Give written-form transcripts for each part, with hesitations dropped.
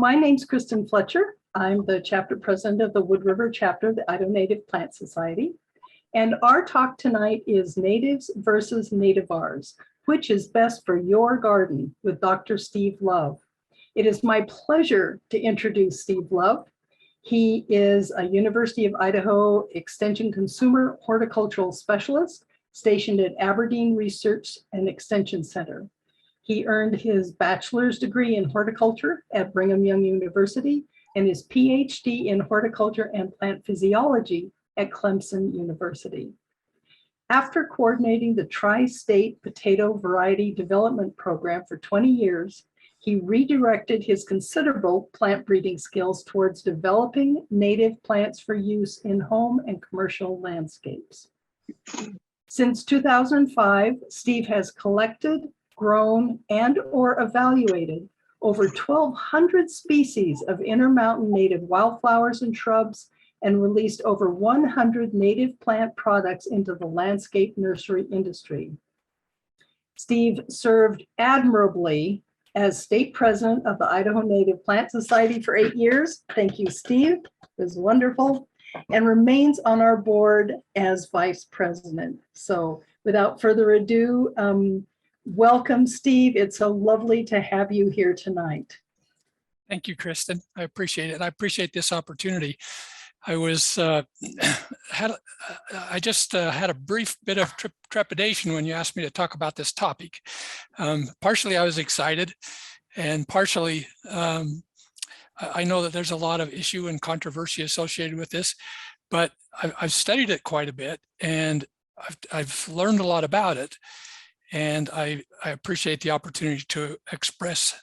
My name's Kristen Fletcher. I'm the chapter president of the Wood River chapter of the Idaho Native Plant Society. And our talk tonight is natives versus nativars, which is best for your garden, with Dr. Steve Love. It is my pleasure to introduce Steve Love. He is a University of Idaho Extension Consumer Horticultural Specialist stationed at Aberdeen Research and Extension Center. He earned his bachelor's degree in horticulture at Brigham Young University and his PhD in horticulture and plant physiology at Clemson University. After coordinating the Tri-State Potato Variety Development Program for 20 years, he redirected his considerable plant breeding skills towards developing native plants for use in home and commercial landscapes. Since 2005, Steve has collected, grown, and/or evaluated over 1,200 species of Intermountain native wildflowers and shrubs, and released over 100 native plant products into the landscape nursery industry. Steve served admirably as state president of the Idaho Native Plant Society for 8 years. Thank you, Steve. It was wonderful. And remains on our board as vice president. So without further ado, welcome, Steve. It's so lovely to have you here tonight. Thank you, Kristen. I appreciate it. I appreciate this opportunity. I just had a brief bit of trepidation when you asked me to talk about this topic. Partially, I was excited, and partially, I know that there's a lot of issue and controversy associated with this, but I've studied it quite a bit, and I've learned a lot about it. And I appreciate the opportunity to express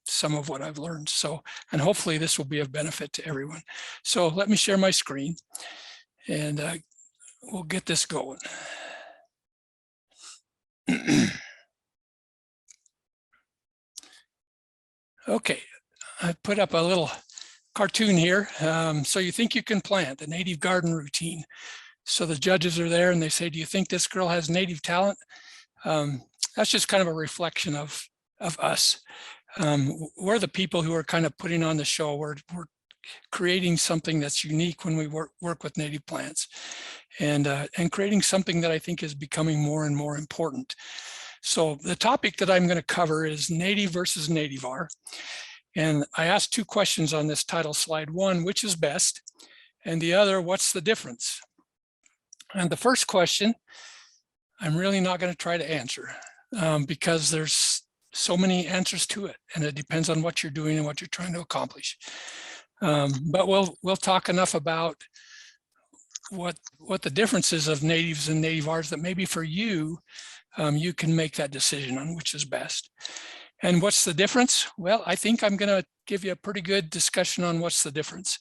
some of what I've learned. So, and hopefully this will be of benefit to everyone. So let me share my screen and we'll get this going. Okay, I put up a little cartoon here. So you think you can plant a native garden routine. So the judges are there and they say, do you think this girl has native talent? That's just kind of a reflection of us. We're the people who are kind of putting on the show. We're creating something that's unique when we work with native plants, and creating something that I think is becoming more and more important. So the topic that I'm going to cover is native versus nativar. And I asked two questions on this title slide. One, which is best? And the other, what's the difference? And the first question, I'm really not going to try to answer because there's so many answers to it, and it depends on what you're doing and what you're trying to accomplish. But we'll talk enough about what the differences of natives and nativars that maybe for you, you can make that decision on which is best. And what's the difference? Well, I think I'm going to give you a pretty good discussion on what's the difference.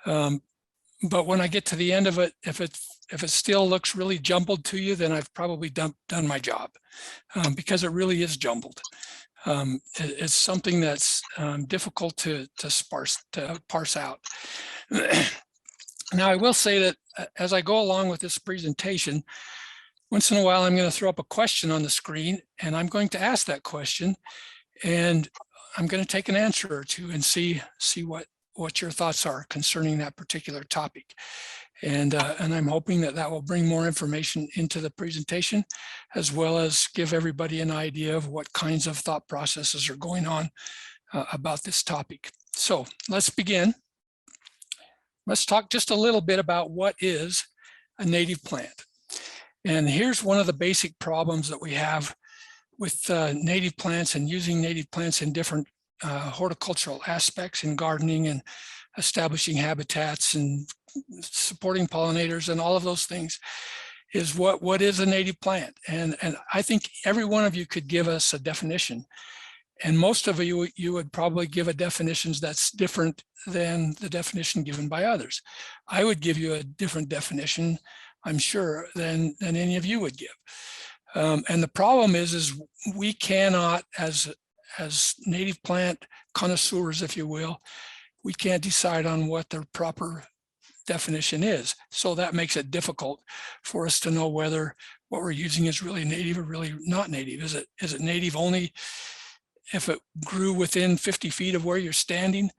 But when I get to the end of it, if it still looks really jumbled to you, then I've probably done my job, because it really is jumbled. It's something that's difficult to parse out. Now, I will say that as I go along with this presentation, once in a while, I'm going to throw up a question on the screen, and I'm going to ask that question, and I'm going to take an answer or two and see what your thoughts are concerning that particular topic. And I'm hoping that will bring more information into the presentation, as well as give everybody an idea of what kinds of thought processes are going on about this topic. So let's begin. Let's talk just a little bit about what is a native plant. And here's one of the basic problems that we have with native plants and using native plants in different horticultural aspects in gardening and establishing habitats and supporting pollinators and all of those things, is what is a native plant. And I think every one of you could give us a definition, and most of you would probably give a definition that's different than the definition given by others. I would give you a different definition, I'm sure, than any of you would give. And the problem is we cannot, as native plant connoisseurs, if you will, we can't decide on what the proper definition is. So that makes it difficult for us to know whether what we're using is really native or really not native. Is it native only if it grew within 50 feet of where you're standing,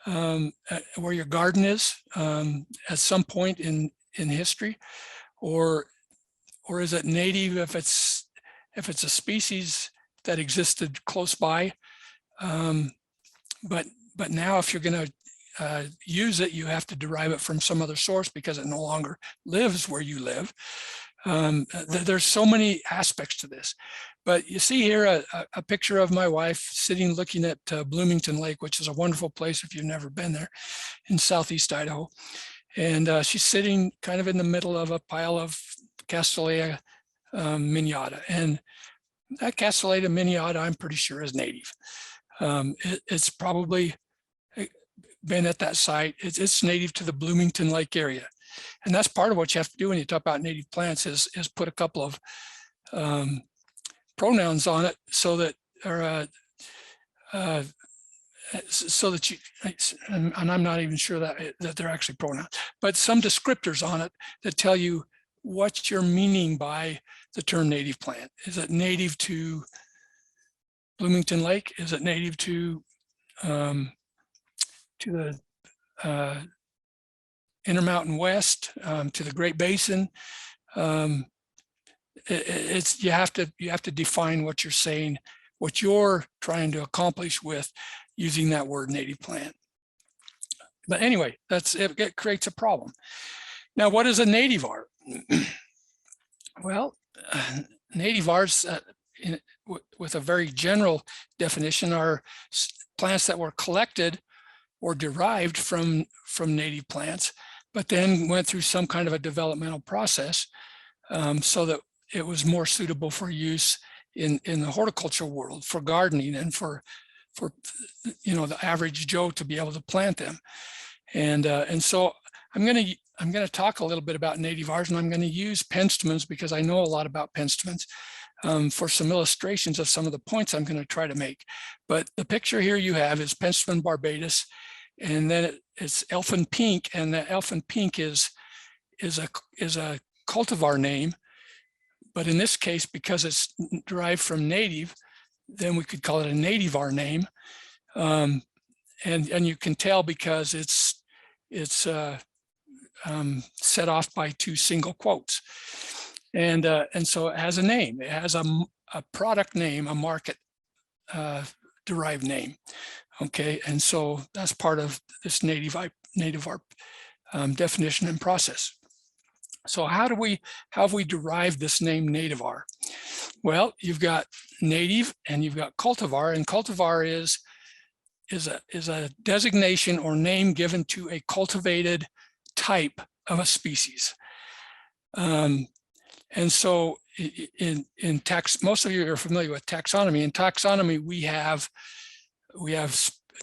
where your garden is at some point in history, or is it native if it's a species that existed close by? But now if you're going to use it, you have to derive it from some other source because it no longer lives where you live. There's so many aspects to this. But you see here a picture of my wife sitting looking at Bloomington Lake, which is a wonderful place if you've never been there, in southeast Idaho. And she's sitting kind of in the middle of a pile of Castellea miniata. And that Castellea miniata, I'm pretty sure, is native. It's probably been at that site. It's native to the Bloomington Lake area. And that's part of what you have to do when you talk about native plants is put a couple of pronouns on it so that, so that you, and I'm not even sure that they're actually pronouns, but some descriptors on it that tell you what you're meaning by the term native plant. Is it native to Bloomington Lake? Is it native to the Intermountain West, to the Great Basin? It's you have to define what you're saying, what you're trying to accomplish with using that word native plant. But anyway, it creates a problem. Now, what is a nativar? Well, nativars, with a very general definition, are plants that were collected or derived from native plants, but then went through some kind of a developmental process so that it was more suitable for use in the horticulture world, for gardening, and for the average Joe to be able to plant them. And so I'm going to talk a little bit about nativars, and I'm going to use penstemons because I know a lot about penstemons for some illustrations of some of the points I'm going to try to make. But the picture here you have is Penstemon barbatus, and then it's elfin pink, and the elfin pink is a cultivar name. But in this case, because it's derived from native, then we could call it a nativar name. And you can tell because it's set off by two single quotes. And so it has a name. It has a product name, a market derived name. Okay, and so that's part of this nativar definition and process. So how have we derived this name nativar? Well, you've got native and you've got cultivar, and cultivar is a designation or name given to a cultivated type of a species. And so in most of you are familiar with taxonomy. In taxonomy, we have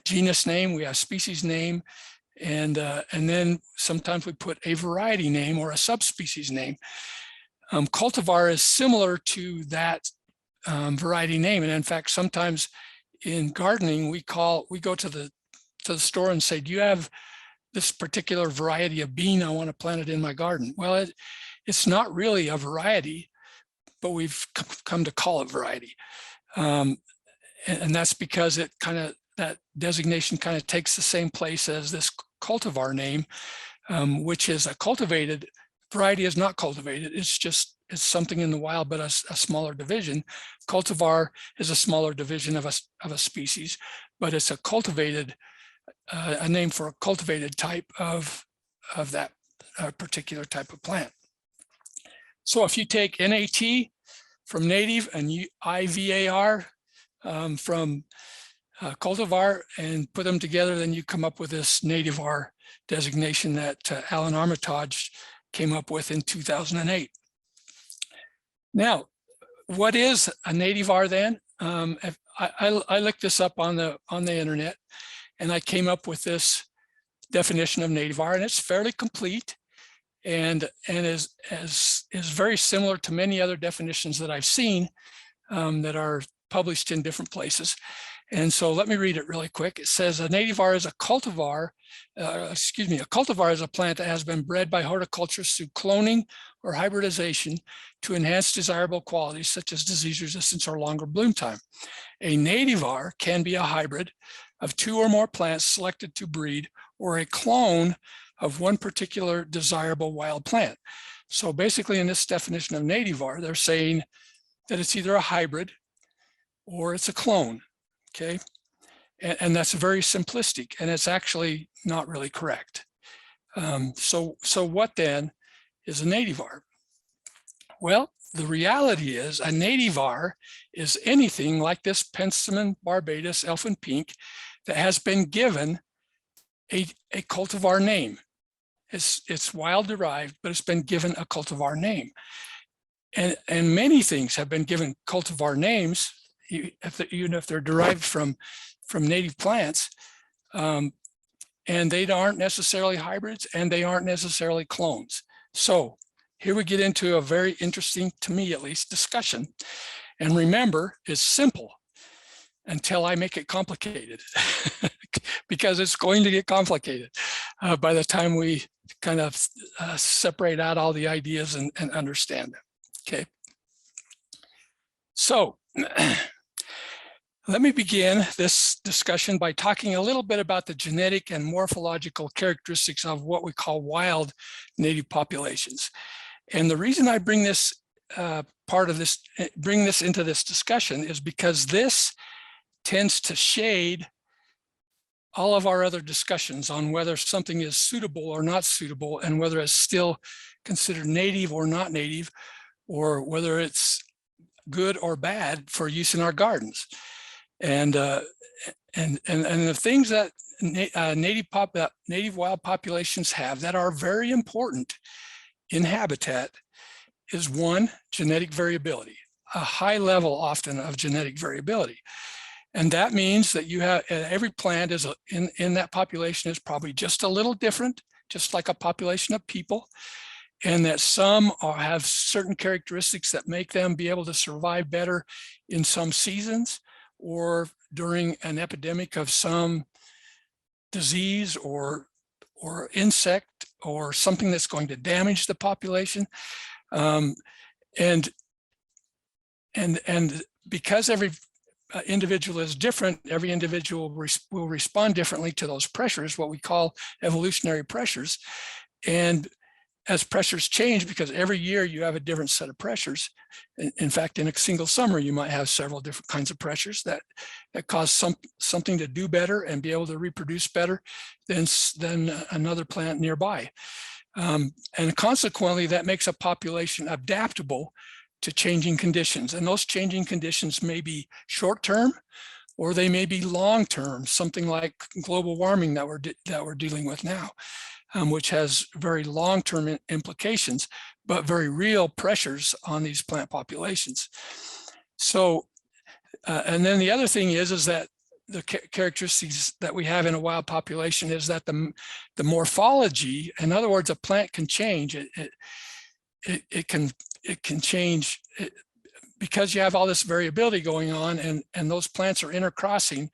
genus name, we have species name, and then sometimes we put a variety name or a subspecies name. Cultivar is similar to that variety name, and in fact, sometimes in gardening we go to the store and say, "Do you have this particular variety of bean? I want to plant it in my garden." Well, it's not really a variety, but we've come to call it variety, and that's because that designation kind of takes the same place as this cultivar name, which is a cultivated variety. Is not cultivated. It's something in the wild, but a smaller division. Cultivar is a smaller division of a species, but it's a cultivated, a name for a cultivated type of that particular type of plant. So if you take NAT from native and IVAR from cultivar and put them together, then you come up with this nativar designation that Alan Armitage came up with in 2008. Now, what is a nativar then? I looked this up on the internet, and I came up with this definition of nativar, and it's fairly complete, and is very similar to many other definitions that I've seen that are published in different places. And so let me read it really quick. It says a nativar is a cultivar, a cultivar is a plant that has been bred by horticulturists through cloning or hybridization to enhance desirable qualities such as disease resistance or longer bloom time. A nativar can be a hybrid of 2 or more plants selected to breed, or a clone of one particular desirable wild plant. So basically in this definition of nativar, they're saying that it's either a hybrid or it's a clone, okay? And that's very simplistic, and it's actually not really correct. So what then is a nativar? Well, the reality is a nativar is anything like this Penstemon barbatus elfin pink that has been given a cultivar name. It's wild derived, but it's been given a cultivar name. And many things have been given cultivar names, even if they're derived from native plants, and they aren't necessarily hybrids and they aren't necessarily clones. So here we get into a very interesting, to me at least, discussion. And remember, it's simple until I make it complicated, because it's going to get complicated by the time we kind of separate out all the ideas and understand them. Okay. So let me begin this discussion by talking a little bit about the genetic and morphological characteristics of what we call wild native populations. And the reason I bring this bring this into this discussion is because this tends to shade all of our other discussions on whether something is suitable or not suitable, and whether it's still considered native or not native, or whether it's good or bad for use in our gardens. And the things that native wild populations have that are very important in habitat is, one, genetic variability, a high level often of genetic variability. And that means that you have, every plant is in that population is probably just a little different, just like a population of people, and that some have certain characteristics that make them be able to survive better in some seasons or during an epidemic of some disease or insect or something that's going to damage the population. And because every individual is different, every individual will respond differently to those pressures, what we call evolutionary pressures. And as pressures change, because every year you have a different set of pressures. In fact, in a single summer, you might have several different kinds of pressures that cause something to do better and be able to reproduce better than another plant nearby. And consequently, that makes a population adaptable to changing conditions. And those changing conditions may be short-term, or they may be long-term, something like global warming that we're dealing with now, which has very long-term implications, but very real pressures on these plant populations. So, and then the other thing is that the characteristics that we have in a wild population is that the morphology, in other words, a plant can change. It can change because you have all this variability going on, and those plants are intercrossing,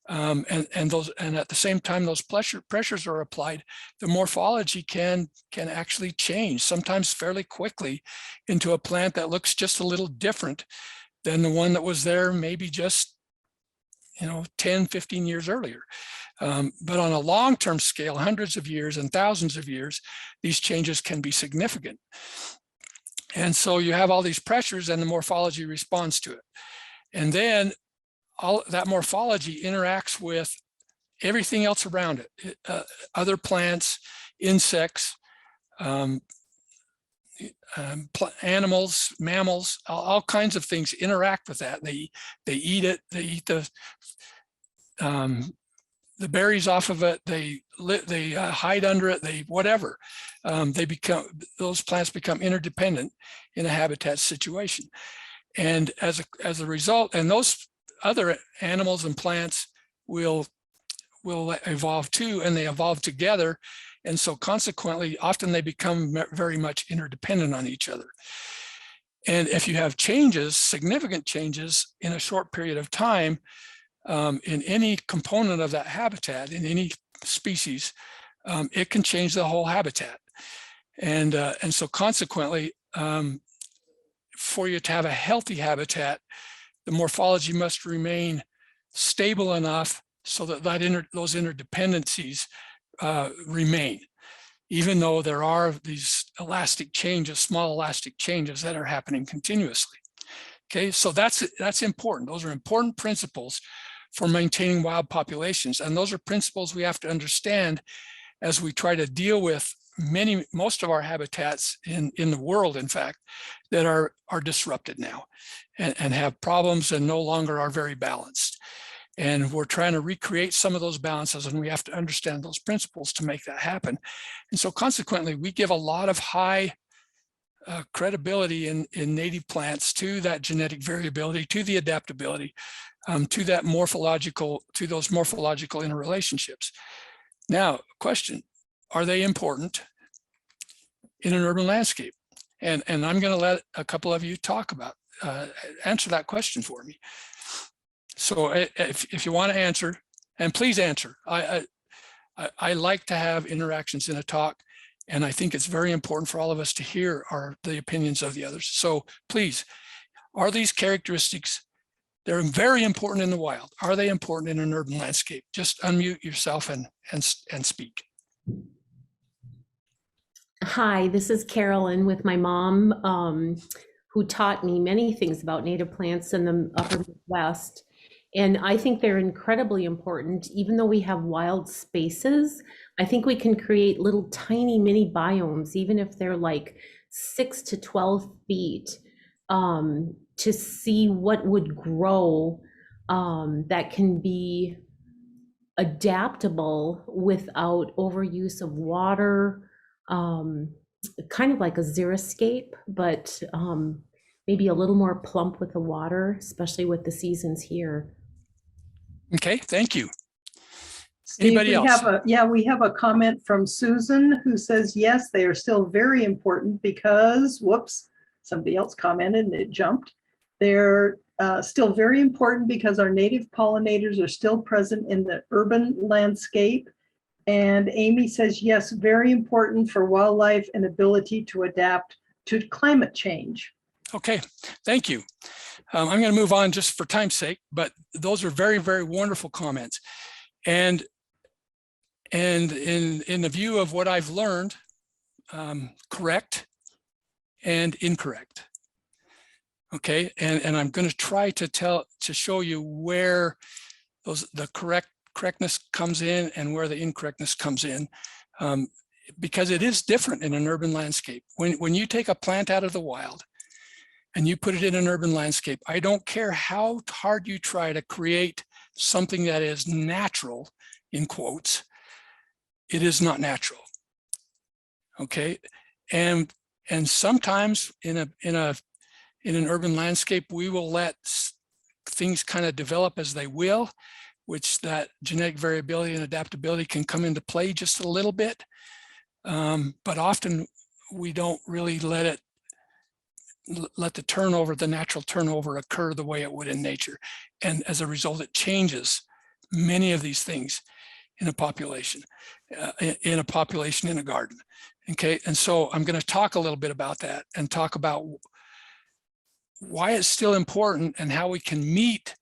and at the same time those pressures are applied. The morphology can actually change, sometimes fairly quickly, into a plant that looks just a little different than the one that was there maybe just 10, 15 years earlier. But on a long-term scale, hundreds of years and thousands of years, these changes can be significant. And so you have all these pressures, and the morphology responds to it. And then all that morphology interacts with everything else around it, other plants, insects, animals, mammals, all kinds of things interact with that. They eat it, they eat the berries off of it, they hide under it, whatever. Those plants become interdependent in a habitat situation. And as a result, and those other animals and plants will evolve too, and they evolve together. And so consequently, often they become very much interdependent on each other. And if you have changes, significant changes in a short period of time, in any component of that habitat, in any species, it can change the whole habitat. And so consequently, for you to have a healthy habitat, the morphology must remain stable enough so that, those interdependencies remain, even though there are these elastic changes, small elastic changes that are happening continuously. Okay, so that's important. Those are important principles for maintaining wild populations. And those are principles we have to understand as we try to deal with most of our habitats in the world, in fact, that are disrupted now and have problems and no longer are very balanced. And we're trying to recreate some of those balances, and we have to understand those principles to make that happen. And so consequently, we give a lot of high credibility in native plants to that genetic variability, to the adaptability, to those morphological interrelationships. Now, question, are they important in an urban landscape? And I'm going to let a couple of you talk about, answer that question for me. So if you want to answer, and please answer, I like to have interactions in a talk, and I think it's very important for all of us to hear the opinions of the others. So please, are these characteristics, they're very important in the wild, are they important in an urban landscape? Just unmute yourself and speak. Hi, this is Carolyn with my mom, who taught me many things about native plants in the upper Midwest. And I think they're incredibly important. Even though we have wild spaces, I think we can create little tiny mini biomes, even if they're like 6 to 12 feet, to see what would grow that can be adaptable without overuse of water, kind of like a xeriscape, but maybe a little more plump with the water, especially with the seasons here. Okay, thank you. Steve, Anybody else? We have a comment from Susan who says, yes, they are still very important because, whoops, somebody else commented and it jumped. They're still very important because our native pollinators are still present in the urban landscape. And Amy says, yes, very important for wildlife and ability to adapt to climate change. Okay, thank you. I'm going to move on just for time's sake, but those are very, very wonderful comments. And in the view of what I've learned, correct and incorrect. Okay, and I'm going to try to show you where the correctness comes in and where the incorrectness comes in, because it is different in an urban landscape. When you take a plant out of the wild and you put it in an urban landscape, I don't care how hard you try to create something that is natural, in quotes, it is not natural. Okay, and sometimes in an urban landscape, we will let things kind of develop as they will, which that genetic variability and adaptability can come into play just a little bit. But often we don't really let the natural turnover occur the way it would in nature. And as a result, it changes many of these things in a population, in a garden. Okay, and so I'm going to talk a little bit about that and talk about why it's still important and how we can meet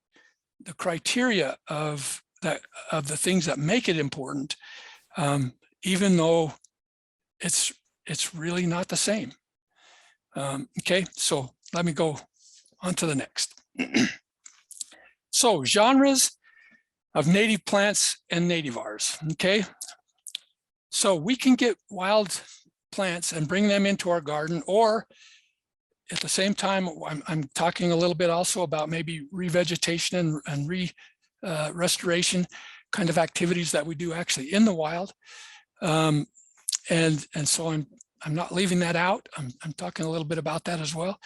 the criteria of the things that make it important, even though it's really not the same. Okay, so let me go on to the next. So genres of native plants and nativars. Okay, so we can get wild plants and bring them into our garden, or at the same time, I'm talking a little bit also about maybe revegetation and restoration kind of activities that we do actually in the wild. And so I'm not leaving that out. I'm talking a little bit about that as well.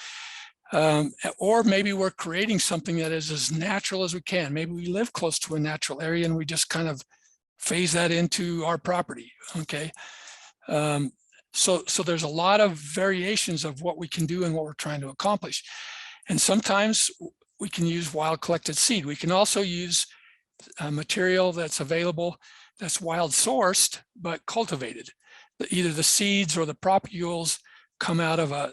Or maybe we're creating something that is as natural as we can. Maybe we live close to a natural area and we just kind of phase that into our property. Okay. So there's a lot of variations of what we can do and what we're trying to accomplish. And sometimes we can use wild collected seed. We can also use material that's available that's wild sourced but cultivated. Either the seeds or the propagules come out of a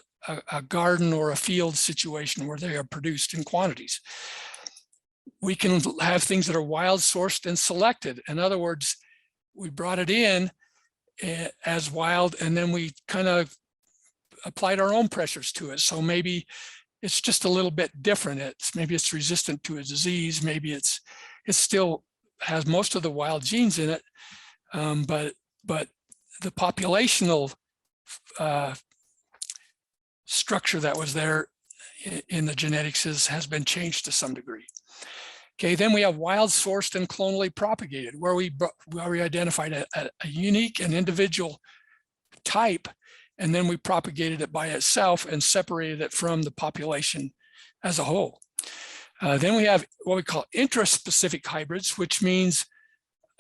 garden or a field situation where they are produced in quantities. We can have things that are wild sourced and selected. In other words, we brought it in as wild, and then we kind of applied our own pressures to it. So maybe it's just a little bit different. Maybe it's resistant to a disease. Maybe it still has most of the wild genes in it, but the populational structure that was there in the genetics has been changed to some degree. Okay, then we have wild sourced and clonally propagated, where we identified a unique and individual type, and then we propagated it by itself and separated it from the population as a whole. Then we have what we call intraspecific hybrids, which means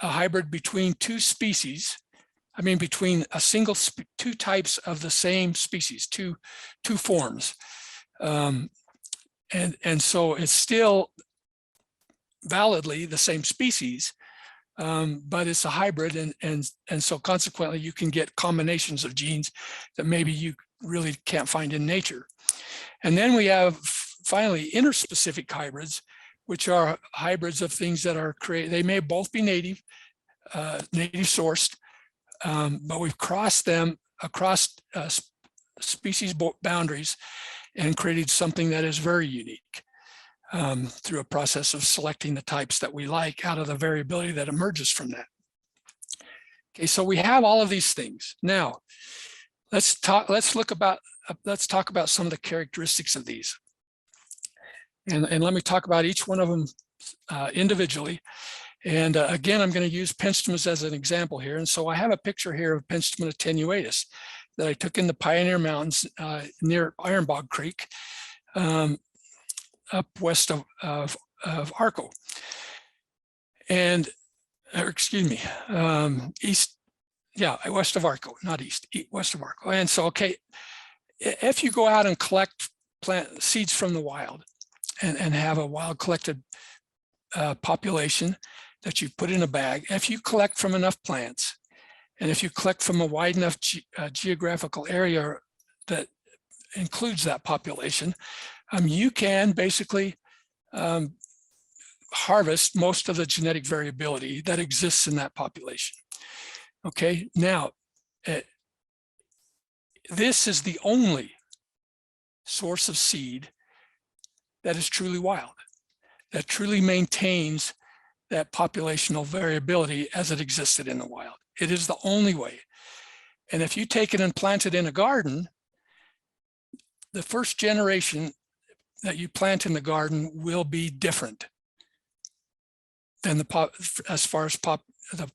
a hybrid between two species. I mean, between two types of the same species, two forms. And so it's still validly the same species, but it's a hybrid, and so consequently you can get combinations of genes that maybe you really can't find in nature. And then we have finally interspecific hybrids, which are hybrids of things that are created. They may both be native sourced, but we've crossed them across species boundaries and created something that is very unique through a process of selecting the types that we like out of the variability that emerges from that. Okay, so we have all of these things. Now, let's talk about some of the characteristics of these. And let me talk about each one of them individually. And again, I'm going to use Penstemons as an example here. And so I have a picture here of Penstemon attenuatus that I took in the Pioneer Mountains near Iron Bog Creek, up west of Arco. And, or excuse me, west of Arco, not east, west of Arco. And so, okay, if you go out and collect plant seeds from the wild and have a wild collected population that you put in a bag, if you collect from enough plants, and if you collect from a wide enough geographical area that includes that population, you can basically harvest most of the genetic variability that exists in that population. Okay, now, this is the only source of seed that is truly wild, that truly maintains that populational variability as it existed in the wild. It is the only way. And if you take it and plant it in a garden, the first generation that you plant in the garden will be different than as far as the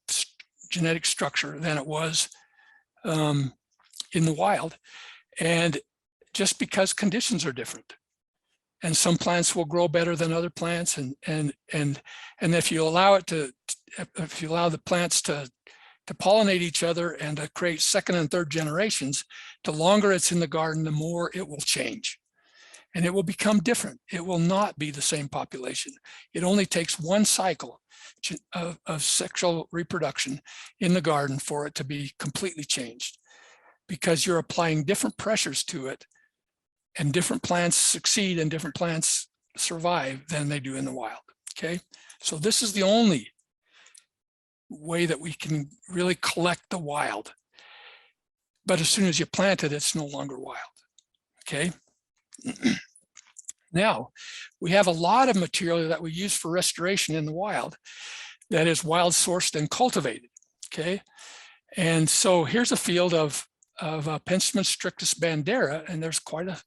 genetic structure than it was in the wild. And just because conditions are different. And some plants will grow better than other plants, and if you allow the plants to pollinate each other and to create second and third generations, the longer it's in the garden, the more it will change, and it will become different. It will not be the same population. It only takes one cycle of sexual reproduction in the garden for it to be completely changed, because you're applying different pressures to it. And different plants succeed and different plants survive than they do in the wild, okay? So this is the only way that we can really collect the wild. But as soon as you plant it, it's no longer wild, okay? Now, we have a lot of material that we use for restoration in the wild that is wild sourced and cultivated, okay? And so here's a field of Penstemon strictus bandera, and there's quite a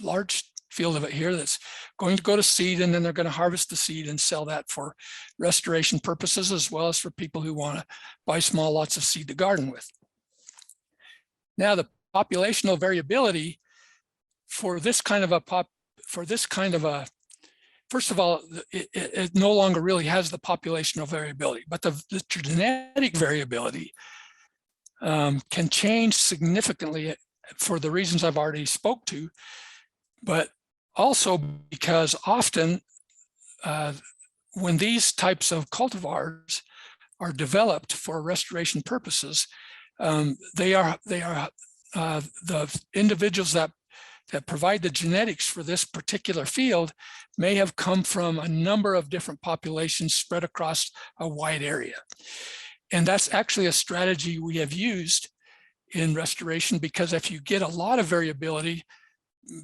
large field of it here that's going to go to seed, and then they're going to harvest the seed and sell that for restoration purposes, as well as for people who want to buy small lots of seed to garden with. Now, the populational variability for this kind of first of all, it no longer really has the populational variability, but the genetic variability can change significantly for the reasons I've already spoke to, but also because often when these types of cultivars are developed for restoration purposes, the individuals that provide the genetics for this particular field may have come from a number of different populations spread across a wide area. And that's actually a strategy we have used in restoration, because if you get a lot of variability,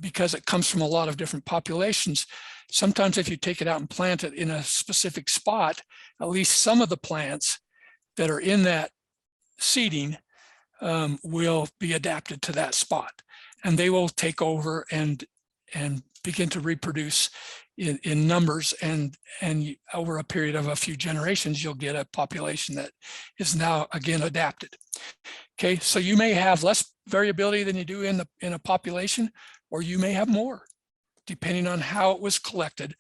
because it comes from a lot of different populations, sometimes if you take it out and plant it in a specific spot, at least some of the plants that are in that seeding will be adapted to that spot, and they will take over and begin to reproduce in numbers, and over a period of a few generations, you'll get a population that is now again adapted. Okay, so you may have less variability than you do in a population, or you may have more, depending on how it was collected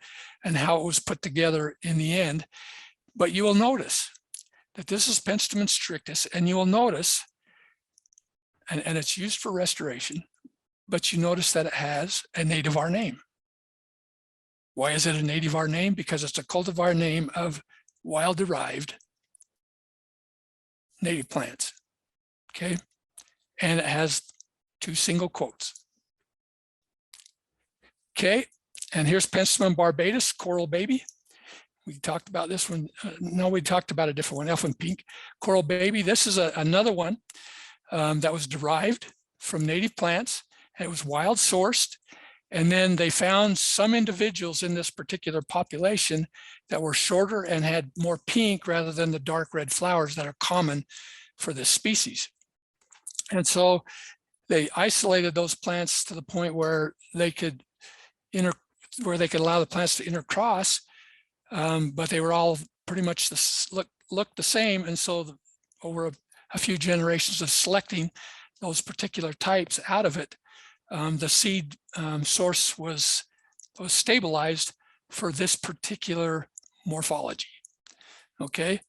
and how it was put together in the end. But you will notice that this is Penstemon strictus, and you will notice, and it's used for restoration, but you notice that it has a nativar name. Why is it a nativar name? Because it's a cultivar name of wild-derived native plants, okay? And it has 2 single quotes. Okay, and here's Penstemon barbatus, coral baby. We talked about this one. No, we talked about a different one, elfin pink, coral baby. This is another one that was derived from native plants, and it was wild sourced. And then they found some individuals in this particular population that were shorter and had more pink rather than the dark red flowers that are common for this species. And so they isolated those plants to the point where they could allow the plants to intercross, but they were all pretty much looked the same. And so over a few generations of selecting those particular types out of it, the seed source was stabilized for this particular morphology. Okay,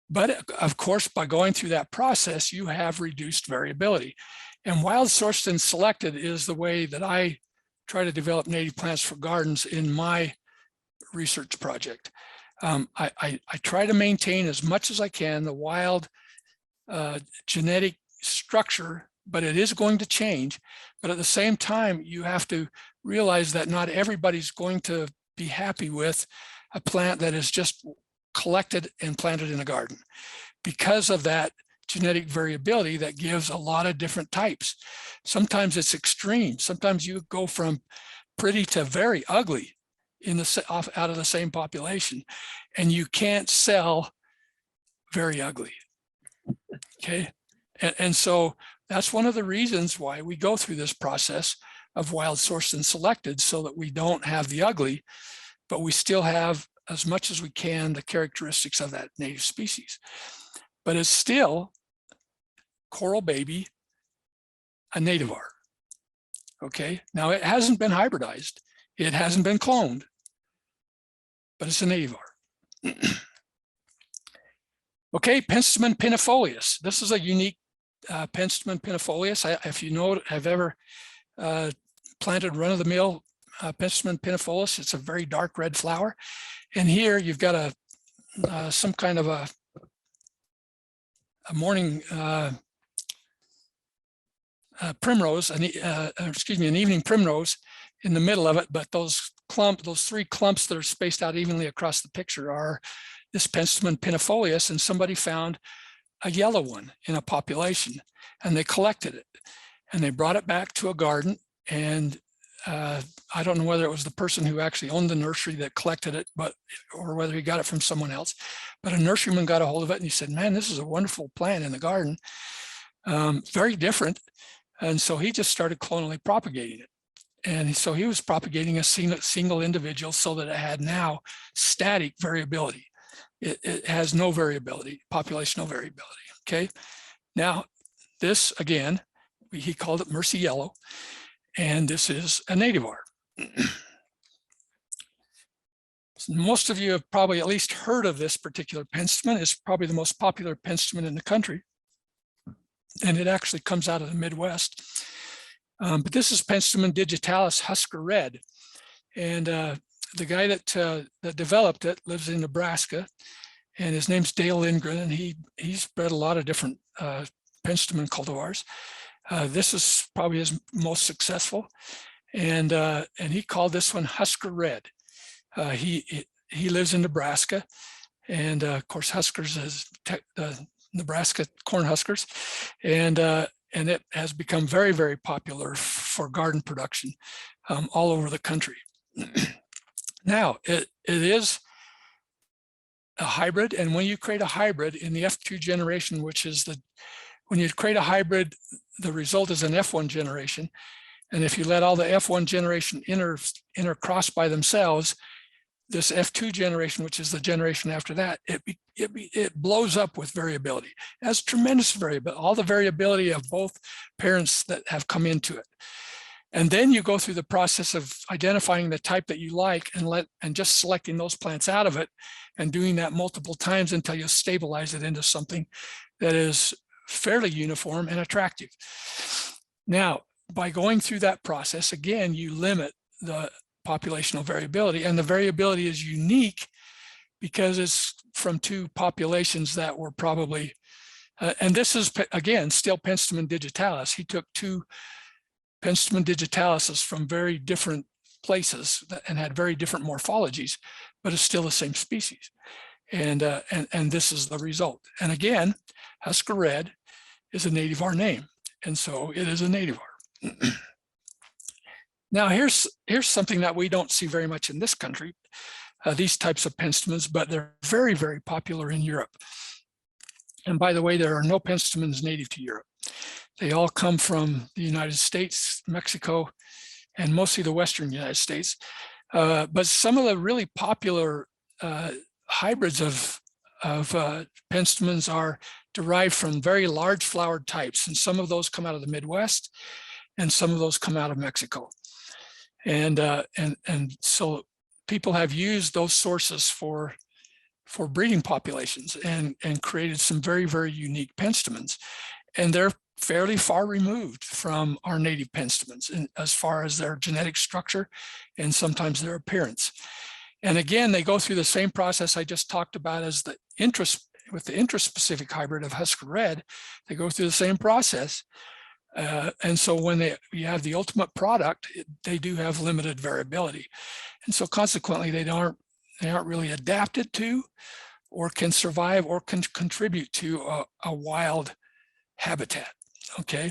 but of course, by going through that process, you have reduced variability. And wild sourced and selected is the way that I try to develop native plants for gardens in my research project. I try to maintain as much as I can the wild genetic structure, but it is going to change. But at the same time, you have to realize that not everybody's going to be happy with a plant that is just collected and planted in a garden, because of that genetic variability that gives a lot of different types. Sometimes it's extreme. Sometimes you go from pretty to very ugly out of the same population, and you can't sell very ugly. Okay, and so that's one of the reasons why we go through this process of wild sourced and selected, so that we don't have the ugly, but we still have, as much as we can, the characteristics of that native species. But it's still coral baby, a nativar. Okay, now it hasn't been hybridized, it hasn't been cloned, but it's a nativar. Okay, Penstemon Pinefolius. This is a unique Penstemon Pinefolius. If you know, have ever planted run-of-the-mill Penstemon Pinefolius, it's a very dark red flower. And here you've got some kind of a morning primrose, an evening primrose in the middle of it. But those 3 clumps that are spaced out evenly across the picture are this Penstemon Pinefolius, and somebody found a yellow one in a population, and they collected it, and they brought it back to a garden. And I don't know whether it was the person who actually owned the nursery that collected it, or whether he got it from someone else. But a nurseryman got a hold of it, and he said, "Man, this is a wonderful plant in the garden, very different." And so he just started clonally propagating it. And so he was propagating a single individual, so that it had now static variability. It has no variability, populational variability. Okay, now this again, he called it Mercy Yellow, and this is a nativar. Most of you have probably at least heard of this particular Penstemon. It's probably the most popular Penstemon in the country, and it actually comes out of the Midwest. But this is Penstemon Digitalis Husker Red, and the guy that developed it lives in Nebraska, and his name's Dale Lindgren, and he's bred a lot of different Penstemon cultivars. This is probably his most successful, and he called this one Husker Red. He lives in Nebraska, and of course Huskers is Nebraska corn huskers, and it has become very, very popular for garden production all over the country. Now it is a hybrid, and when you create a hybrid in the F2 generation, which is when you create a hybrid, the result is an F1 generation. And if you let all the F1 generation intercross by themselves, this F2 generation, which is the generation after that, it blows up with variability. It has tremendous variability, all the variability of both parents that have come into it. And then you go through the process of identifying the type that you like and just selecting those plants out of it and doing that multiple times until you stabilize it into something that is fairly uniform and attractive. Now, by going through that process, again, you limit the populational variability, and the variability is unique because it's from two populations that were probably, and this is, again, still Penstemon digitalis. He took two Penstemon digitalises from very different places and had very different morphologies, but it's still the same species. And this is the result. And again, Husker Red is a nativar name, and so it is a nativar. Now here's something that we don't see very much in this country, these types of Penstemons, but they're very, very popular in Europe. And by the way, there are no Penstemons native to Europe. They all come from the United States, Mexico, and mostly the Western United States. But some of the really popular hybrids of Penstemons are derived from very large flowered types, and some of those come out of the Midwest, and some of those come out of Mexico. And so people have used those sources for breeding populations and created some very, very unique Penstemons. And they're fairly far removed from our native Penstemons as far as their genetic structure and sometimes their appearance. And again, they go through the same process I just talked about as with the interspecific hybrid of Husker Red. They go through the same process. And so when you have the ultimate product, they do have limited variability. And so consequently, they aren't really adapted to or can survive or can contribute to a wild habitat. Okay,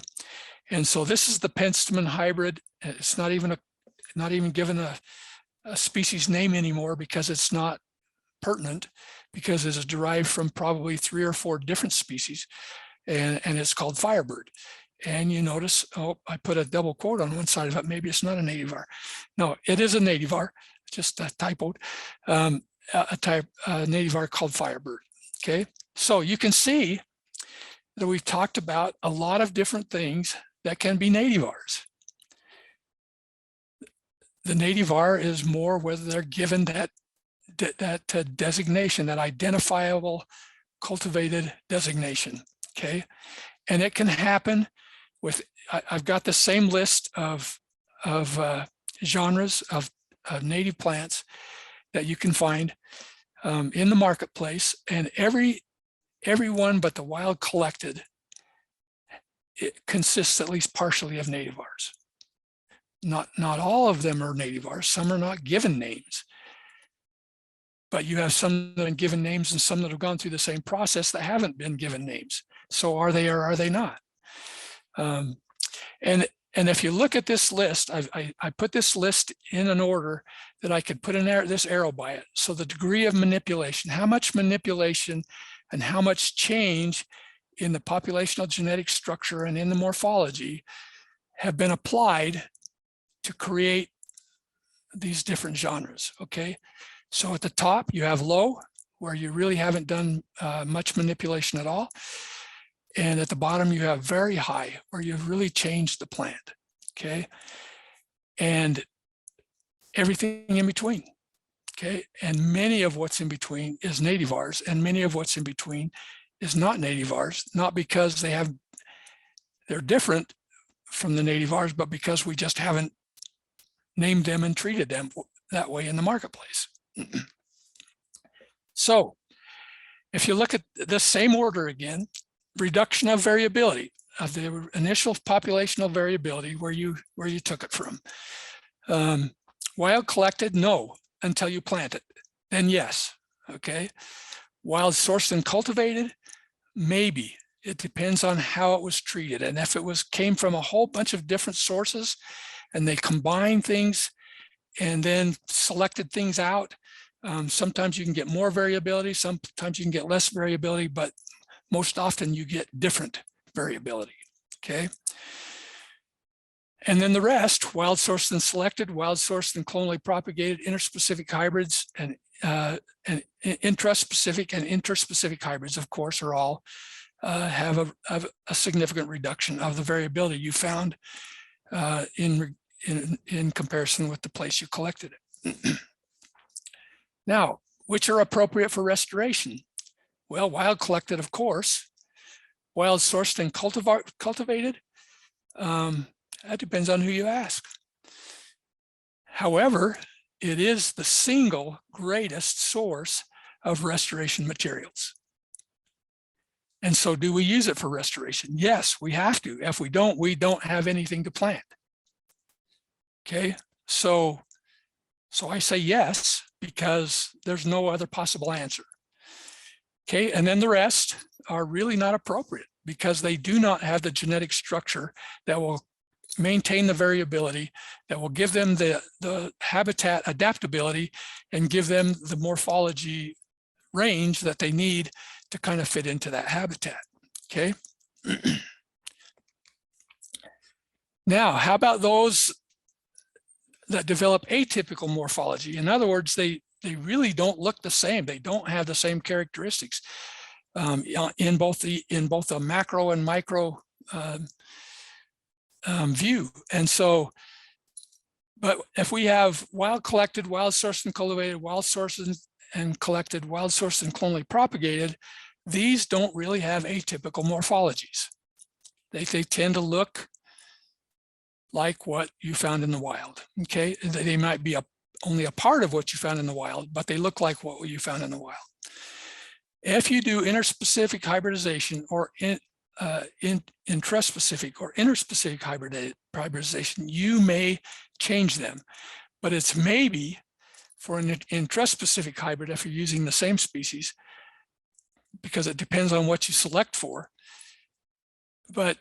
and so this is the Penstemon hybrid. It's not even given a species name anymore because it's not pertinent, because it is derived from probably 3 or 4 different species, and it's called Firebird. And you notice, oh, I put a double quote on one side of it. Maybe it's not a nativar. No, it is a nativar, just a typo, a nativar called Firebird. Okay, so you can see that we've talked about a lot of different things that can be nativars. The nativar is more whether they're given that designation, that identifiable cultivated designation. Okay, and it can happen with, I've got the same list of genres of native plants that you can find in the marketplace, and every one but the wild collected, it consists at least partially of nativars. Not all of them are nativars. Some are not given names, but you have some that have been given names and some that have gone through the same process that haven't been given names. So are they or are they not? And if you look at this list, I put this list in an order that I could put this arrow by it. So the degree of manipulation, how much manipulation and how much change in the populational genetic structure and in the morphology have been applied to create these different genres. Okay, so at the top you have low, where you really haven't done much manipulation at all. And at the bottom you have very high, where you've really changed the plant. Okay, and everything in between. Okay, and many of what's in between is nativars, and many of what's in between is not nativars, not because they're different from the nativars, but because we just haven't named them and treated them that way in the marketplace. So if you look at this same order again, reduction of variability of the initial populational variability where you took it from. Wild collected, no, until you plant it, then yes, okay. Wild sourced and cultivated, maybe. It depends on how it was treated. And if it came from a whole bunch of different sources and they combine things and then selected things out, sometimes you can get more variability, sometimes you can get less variability, but most often you get different variability, okay? And then the rest, wild sourced and selected, wild sourced and clonally propagated, interspecific hybrids, and intraspecific and interspecific hybrids, of course, are all have a significant reduction of the variability you found in comparison with the place you collected it. Now, which are appropriate for restoration? Well, wild collected, of course. Wild sourced and cultivated, that depends on who you ask. However, it is the single greatest source of restoration materials. And so do we use it for restoration? Yes, we have to. If we don't have anything to plant. Okay, so I say yes, because there's no other possible answer. Okay, and then the rest are really not appropriate because they do not have the genetic structure that will maintain the variability, that will give them the habitat adaptability and give them the morphology range that they need to kind of fit into that habitat, okay? Now, how about those that develop atypical morphology? In other words, they really don't look the same. They don't have the same characteristics in both the macro and micro view. And so, but if we have wild collected, wild sourced and cultivated, wild sourced and collected, wild sourced and clonally propagated, these don't really have atypical morphologies. They tend to look like what you found in the wild, okay? They might be only a part of what you found in the wild, but they look like what you found in the wild. If you do interspecific hybridization or intraspecific or interspecific hybridization, you may change them, but it's maybe for an intraspecific hybrid if you're using the same species, because it depends on what you select for. But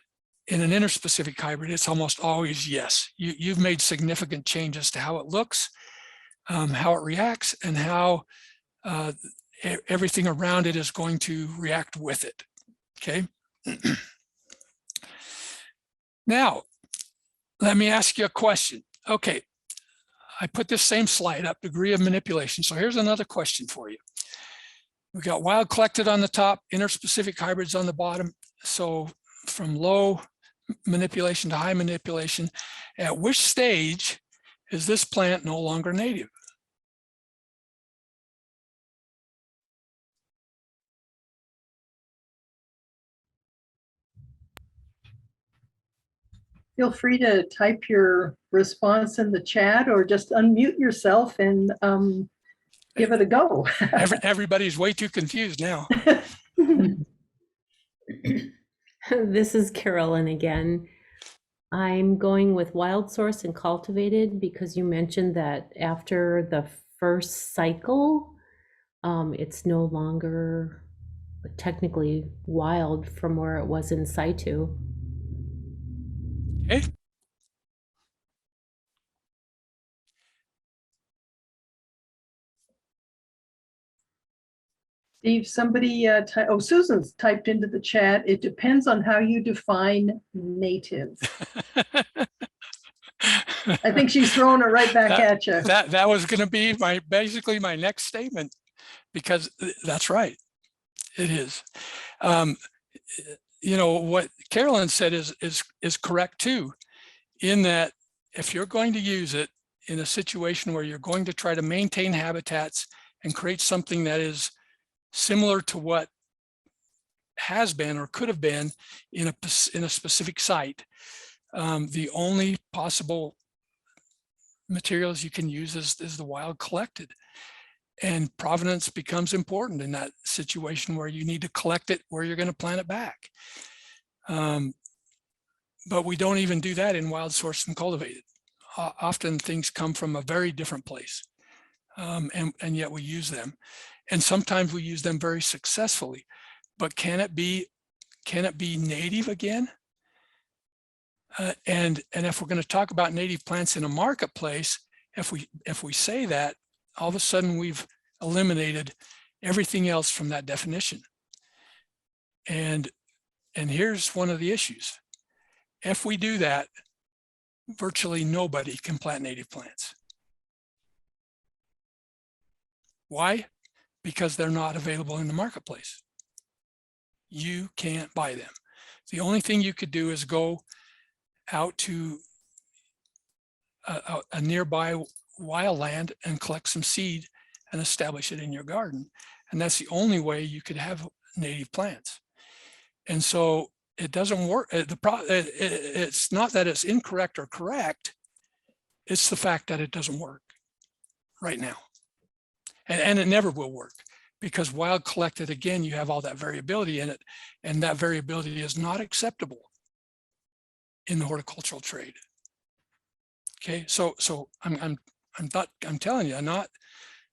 in an interspecific hybrid, it's almost always yes. You've made significant changes to how it looks, how it reacts, and how everything around it is going to react with it, okay? Now, let me ask you a question. Okay, I put this same slide up, degree of manipulation. So here's another question for you. We got wild collected on the top, interspecific hybrids on the bottom. So from low manipulation to high manipulation, at which stage is this plant no longer native? Feel free to type your response in the chat or just unmute yourself and give it a go. Everybody's way too confused now. This is Carolyn again. I'm going with wild source and cultivated because you mentioned that after the first cycle, it's no longer technically wild from where it was in situ. Okay. Steve, somebody, Susan's typed into the chat, it depends on how you define native. I think she's throwing it right back at you. That was going to be basically my next statement, because that's right. It is. You know, what Carolyn said is correct too, in that if you're going to use it in a situation where you're going to try to maintain habitats and create something that is similar to what has been or could have been in a specific site, the only possible materials you can use is the wild collected. And provenance becomes important in that situation where you need to collect it where you're going to plant it back. But we don't even do that in wild sourced and cultivated. Often things come from a very different place, and yet we use them. And sometimes we use them very successfully. But can it be native again? And if we're going to talk about native plants in a marketplace, if we say that, all of a sudden we've eliminated everything else from that definition. And here's one of the issues. If we do that, virtually nobody can plant native plants. Why? Because they're not available in the marketplace. You can't buy them. The only thing you could do is go out to a nearby wildland and collect some seed and establish it in your garden. And that's the only way you could have native plants. And so it doesn't work. It's not that it's incorrect or correct. It's the fact that it doesn't work right now. And it never will work, because wild collected, again, you have all that variability in it, and that variability is not acceptable in the horticultural trade. Okay, so I'm telling you, not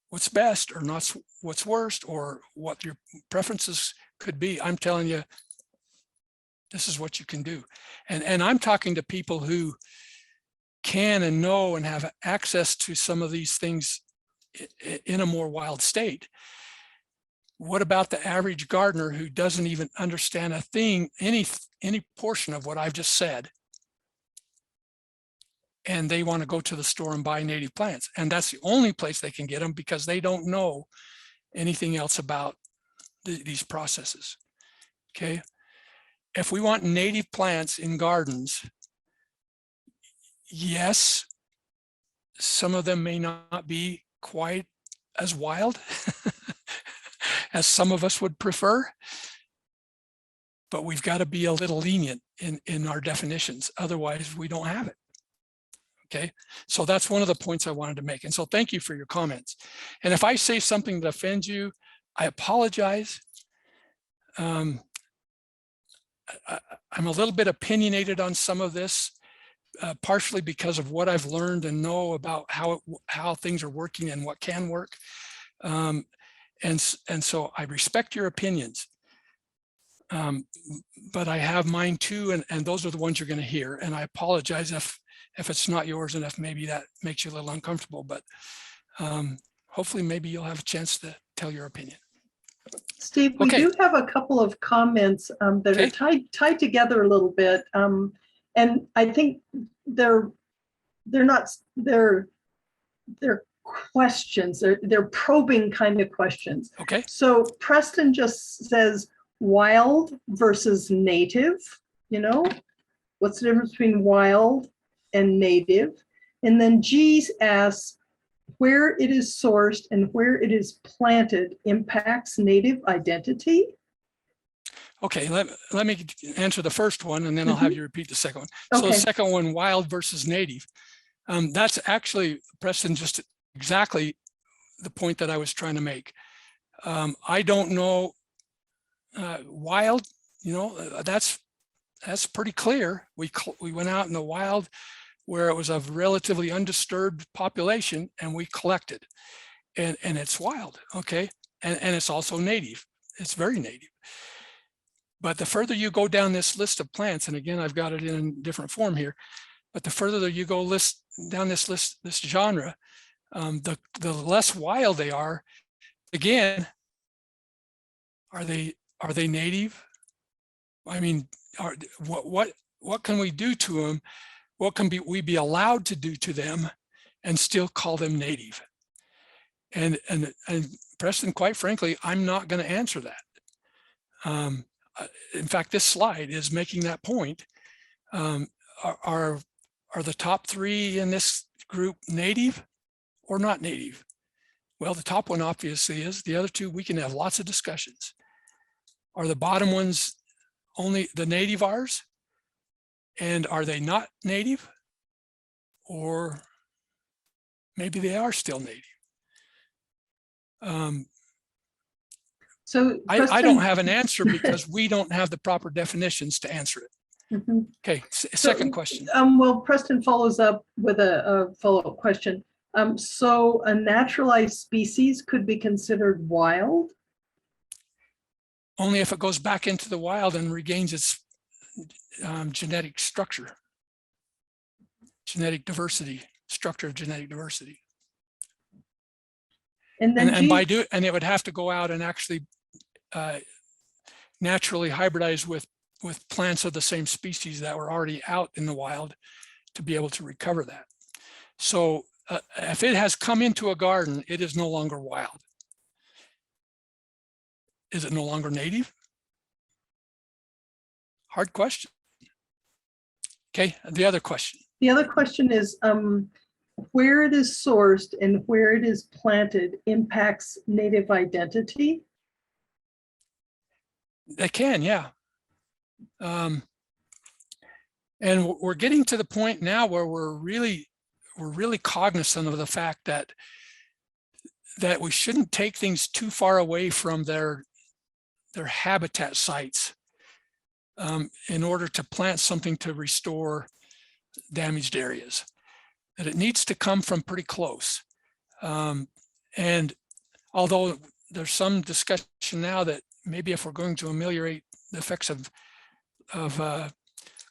what's best or not what's worst or what your preferences could be. I'm telling you, this is what you can do. And I'm talking to people who can and know and have access to some of these things in a more wild state. What about the average gardener who doesn't even understand a thing, any portion of what I've just said, and they want to go to the store and buy native plants? And that's the only place they can get them, because they don't know anything else about these processes. Okay. If we want native plants in gardens, yes, some of them may not be quite as wild as some of us would prefer, but we've got to be a little lenient in our definitions. Otherwise, we don't have it. Okay, so that's one of the points I wanted to make. And so thank you for your comments. And if I say something that offends you, I apologize. I'm a little bit opinionated on some of this, partially because of what I've learned and know about how things are working and what can work. And so I respect your opinions, but I have mine too, and those are the ones you're going to hear. And I apologize if it's not yours, and if maybe that makes you a little uncomfortable, but hopefully maybe you'll have a chance to tell your opinion. Steve, we Okay. do have a couple of comments that Okay. are tied together a little bit, and I think they're questions. They're probing kind of questions. Okay. So Preston just says wild versus native. You know, what's the difference between wild and native? And then G asks, where it is sourced and where it is planted impacts native identity? Okay, let me answer the first one, and then I'll have you repeat the second one. So Okay. the second one, wild versus native. That's actually, Preston, just exactly the point that I was trying to make. I don't know, wild, you know, that's pretty clear. We went out in the wild where it was a relatively undisturbed population, and we collected, and it's wild, okay? And it's also native. It's very native. But the further you go down this list of plants, and again, I've got it in a different form here, but the further you go down this list, this genre, the less wild they are. Again, are they native? I mean, what can we do to them? What can we be allowed to do to them and still call them native? And Preston, quite frankly, I'm not going to answer that. In fact, this slide is making that point. Are the top three in this group native or not native? Well, the top one obviously is. The other two, we can have lots of discussions. Are the bottom ones only the nativars? And are they not native? Or maybe they are still native. So I Preston- don't have an answer because we don't have the proper definitions to answer it. Mhm. Okay, second question. Well, Preston follows up with a follow-up question. So a naturalized species could be considered wild? Only if it goes back into the wild and regains its genetic structure, genetic diversity, structure of genetic diversity. And then And it would have to go out and actually naturally hybridize with plants of the same species that were already out in the wild to be able to recover that. So if it has come into a garden, it is no longer wild. Is it no longer native? Hard question. Okay, the other question. The other question is, where it is sourced and where it is planted impacts native identity? They can, yeah. And we're getting to the point now where we're really cognizant of the fact that we shouldn't take things too far away from their habitat sites in order to plant something to restore damaged areas. That it needs to come from pretty close. And although there's some discussion now that maybe if we're going to ameliorate the effects of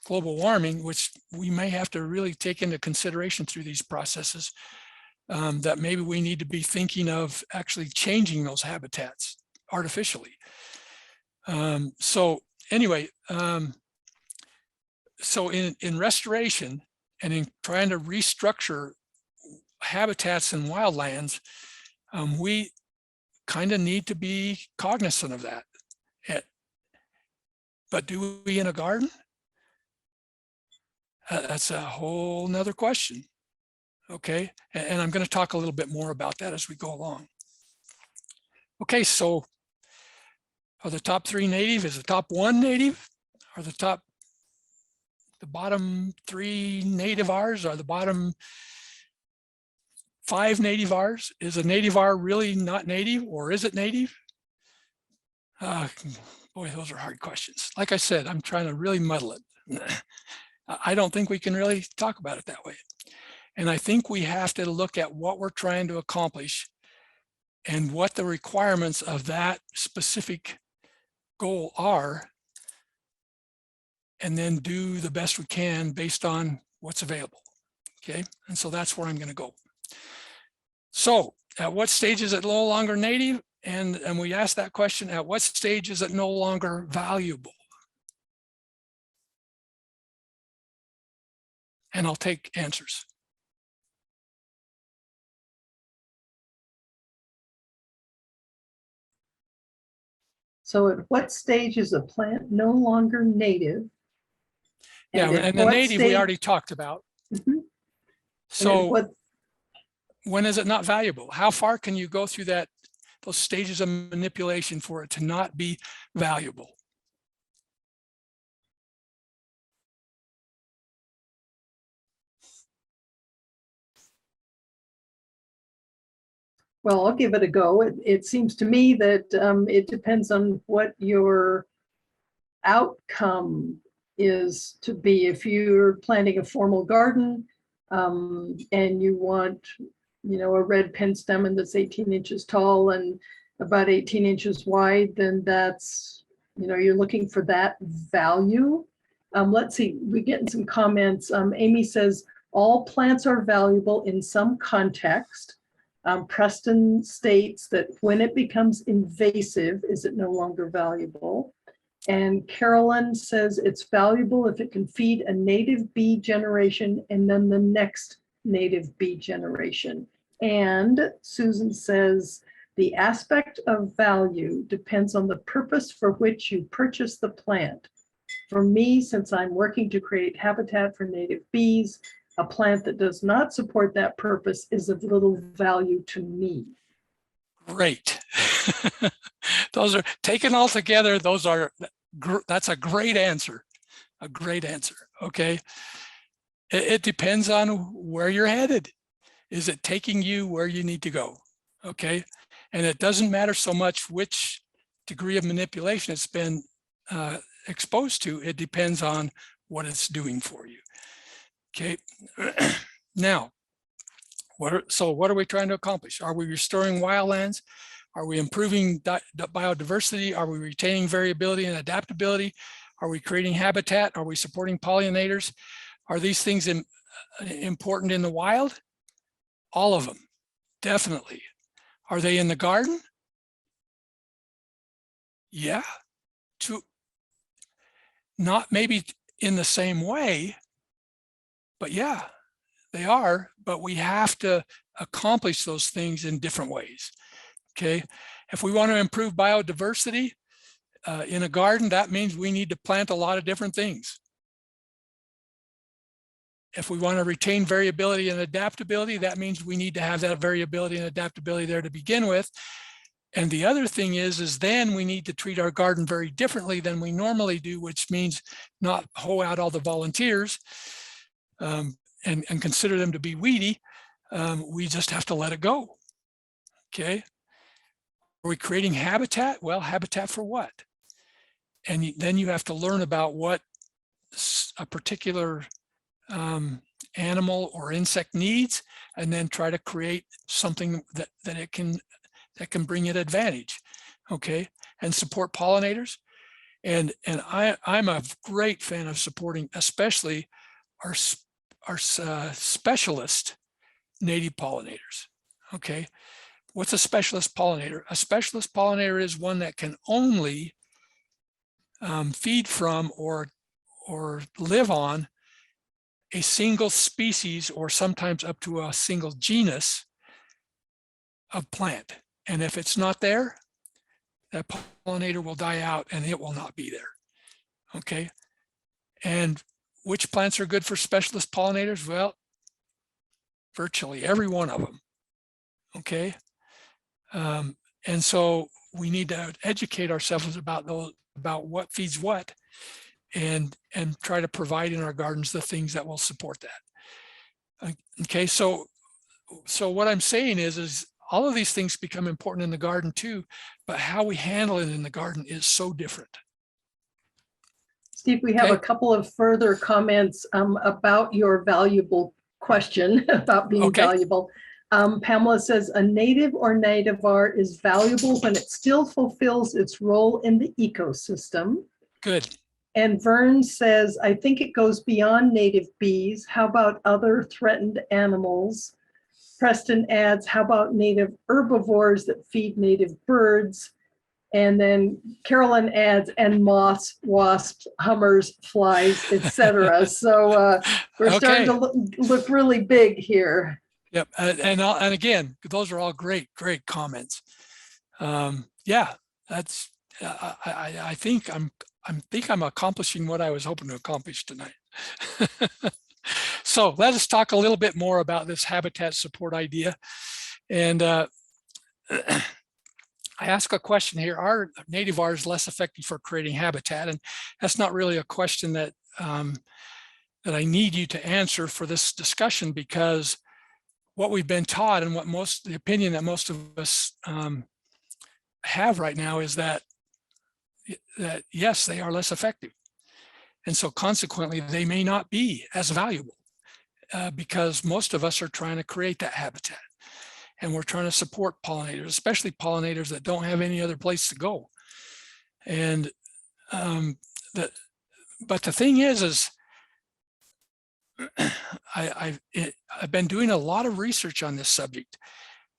global warming, which we may have to really take into consideration through these processes, that maybe we need to be thinking of actually changing those habitats artificially. So anyway, so in restoration and in trying to restructure habitats and wildlands, we kind of need to be cognizant of that. But do we in a garden? That's a whole nother question. Okay, and I'm going to talk a little bit more about that as we go along. Okay, so are the top 3 native? Is the top 1 native? Are the bottom 3 nativars? Are the bottom 5 nativars? Is a nativar really not native, or is it native? Boy, those are hard questions. Like I said, I'm trying to really muddle it. I don't think we can really talk about it that way. And I think we have to look at what we're trying to accomplish and what the requirements of that specific goal are, and then do the best we can based on what's available. Okay, and so that's where I'm going to go. So at what stage is it no longer native? And we asked that question, at what stage is it no longer valuable? And I'll take answers. So at what stage is a plant no longer native? Yeah, and the native we already talked about. Mm-hmm. So when is it not valuable? How far can you go through those stages of manipulation for it to not be valuable? Well, I'll give it a go. It seems to me that it depends on what your outcome is to be. If you're planting a formal garden and you want, a red penstemon that's 18 inches tall and about 18 inches wide, then that's, you're looking for that value. Let's see, we're getting some comments. Amy says, all plants are valuable in some context. Preston states that when it becomes invasive, is it no longer valuable? And Carolyn says it's valuable if it can feed a native bee generation and then the next native bee generation. And Susan says the aspect of value depends on the purpose for which you purchase the plant. For me, since I'm working to create habitat for native bees, a plant that does not support that purpose is of little value to me. Great. Those are taken all together. That's a great answer. A great answer. Okay. It depends on where you're headed. Is it taking you where you need to go? Okay. And it doesn't matter so much which degree of manipulation it's been exposed to. It depends on what it's doing for you. Okay. Now, what are we trying to accomplish? Are we restoring wildlands? Are we improving biodiversity? Are we retaining variability and adaptability? Are we creating habitat? Are we supporting pollinators? Are these things important in the wild? All of them, definitely. Are they in the garden? Yeah, not maybe in the same way, but yeah, they are, but we have to accomplish those things in different ways. Okay, if we want to improve biodiversity in a garden, that means we need to plant a lot of different things. If we want to retain variability and adaptability, that means we need to have that variability and adaptability there to begin with. And the other thing is then we need to treat our garden very differently than we normally do, which means not hoe out all the volunteers and consider them to be weedy. We just have to let it go. Okay. Are we creating habitat? Well, habitat for what? And then you have to learn about what a particular animal or insect needs, and then try to create something that can bring it advantage. Okay, and support pollinators. And I'm a great fan of supporting, especially our specialist native pollinators. Okay, what's a specialist pollinator? A specialist pollinator is one that can only feed from or live on a single species, or sometimes up to a single genus of plant. And if it's not there, that pollinator will die out and it will not be there. Okay. And which plants are good for specialist pollinators? Well, virtually every one of them. Okay. And so we need to educate ourselves about what feeds what, and try to provide in our gardens the things that will support that. Okay, so what I'm saying is all of these things become important in the garden too, but how we handle it in the garden is so different. Steve, we have a couple of further comments about your valuable question about being valuable. Pamela says, a native or nativar is valuable when it still fulfills its role in the ecosystem. Good. And Vern says, I think it goes beyond native bees. How about other threatened animals? Preston adds, how about native herbivores that feed native birds? And then Carolyn adds, and moths, wasps, hummers, flies, etc. So we're starting to look really big here. Yep, and again, those are all great comments. Yeah, that's. I think I'm accomplishing what I was hoping to accomplish tonight. So let us talk a little bit more about this habitat support idea. And I ask a question here: are nativars less effective for creating habitat? And that's not really a question that that I need you to answer for this discussion, because what we've been taught and what the opinion that most of us have right now is that yes, they are less effective. And so consequently, they may not be as valuable because most of us are trying to create that habitat. And we're trying to support pollinators, especially pollinators that don't have any other place to go. And but the thing is I've been doing a lot of research on this subject,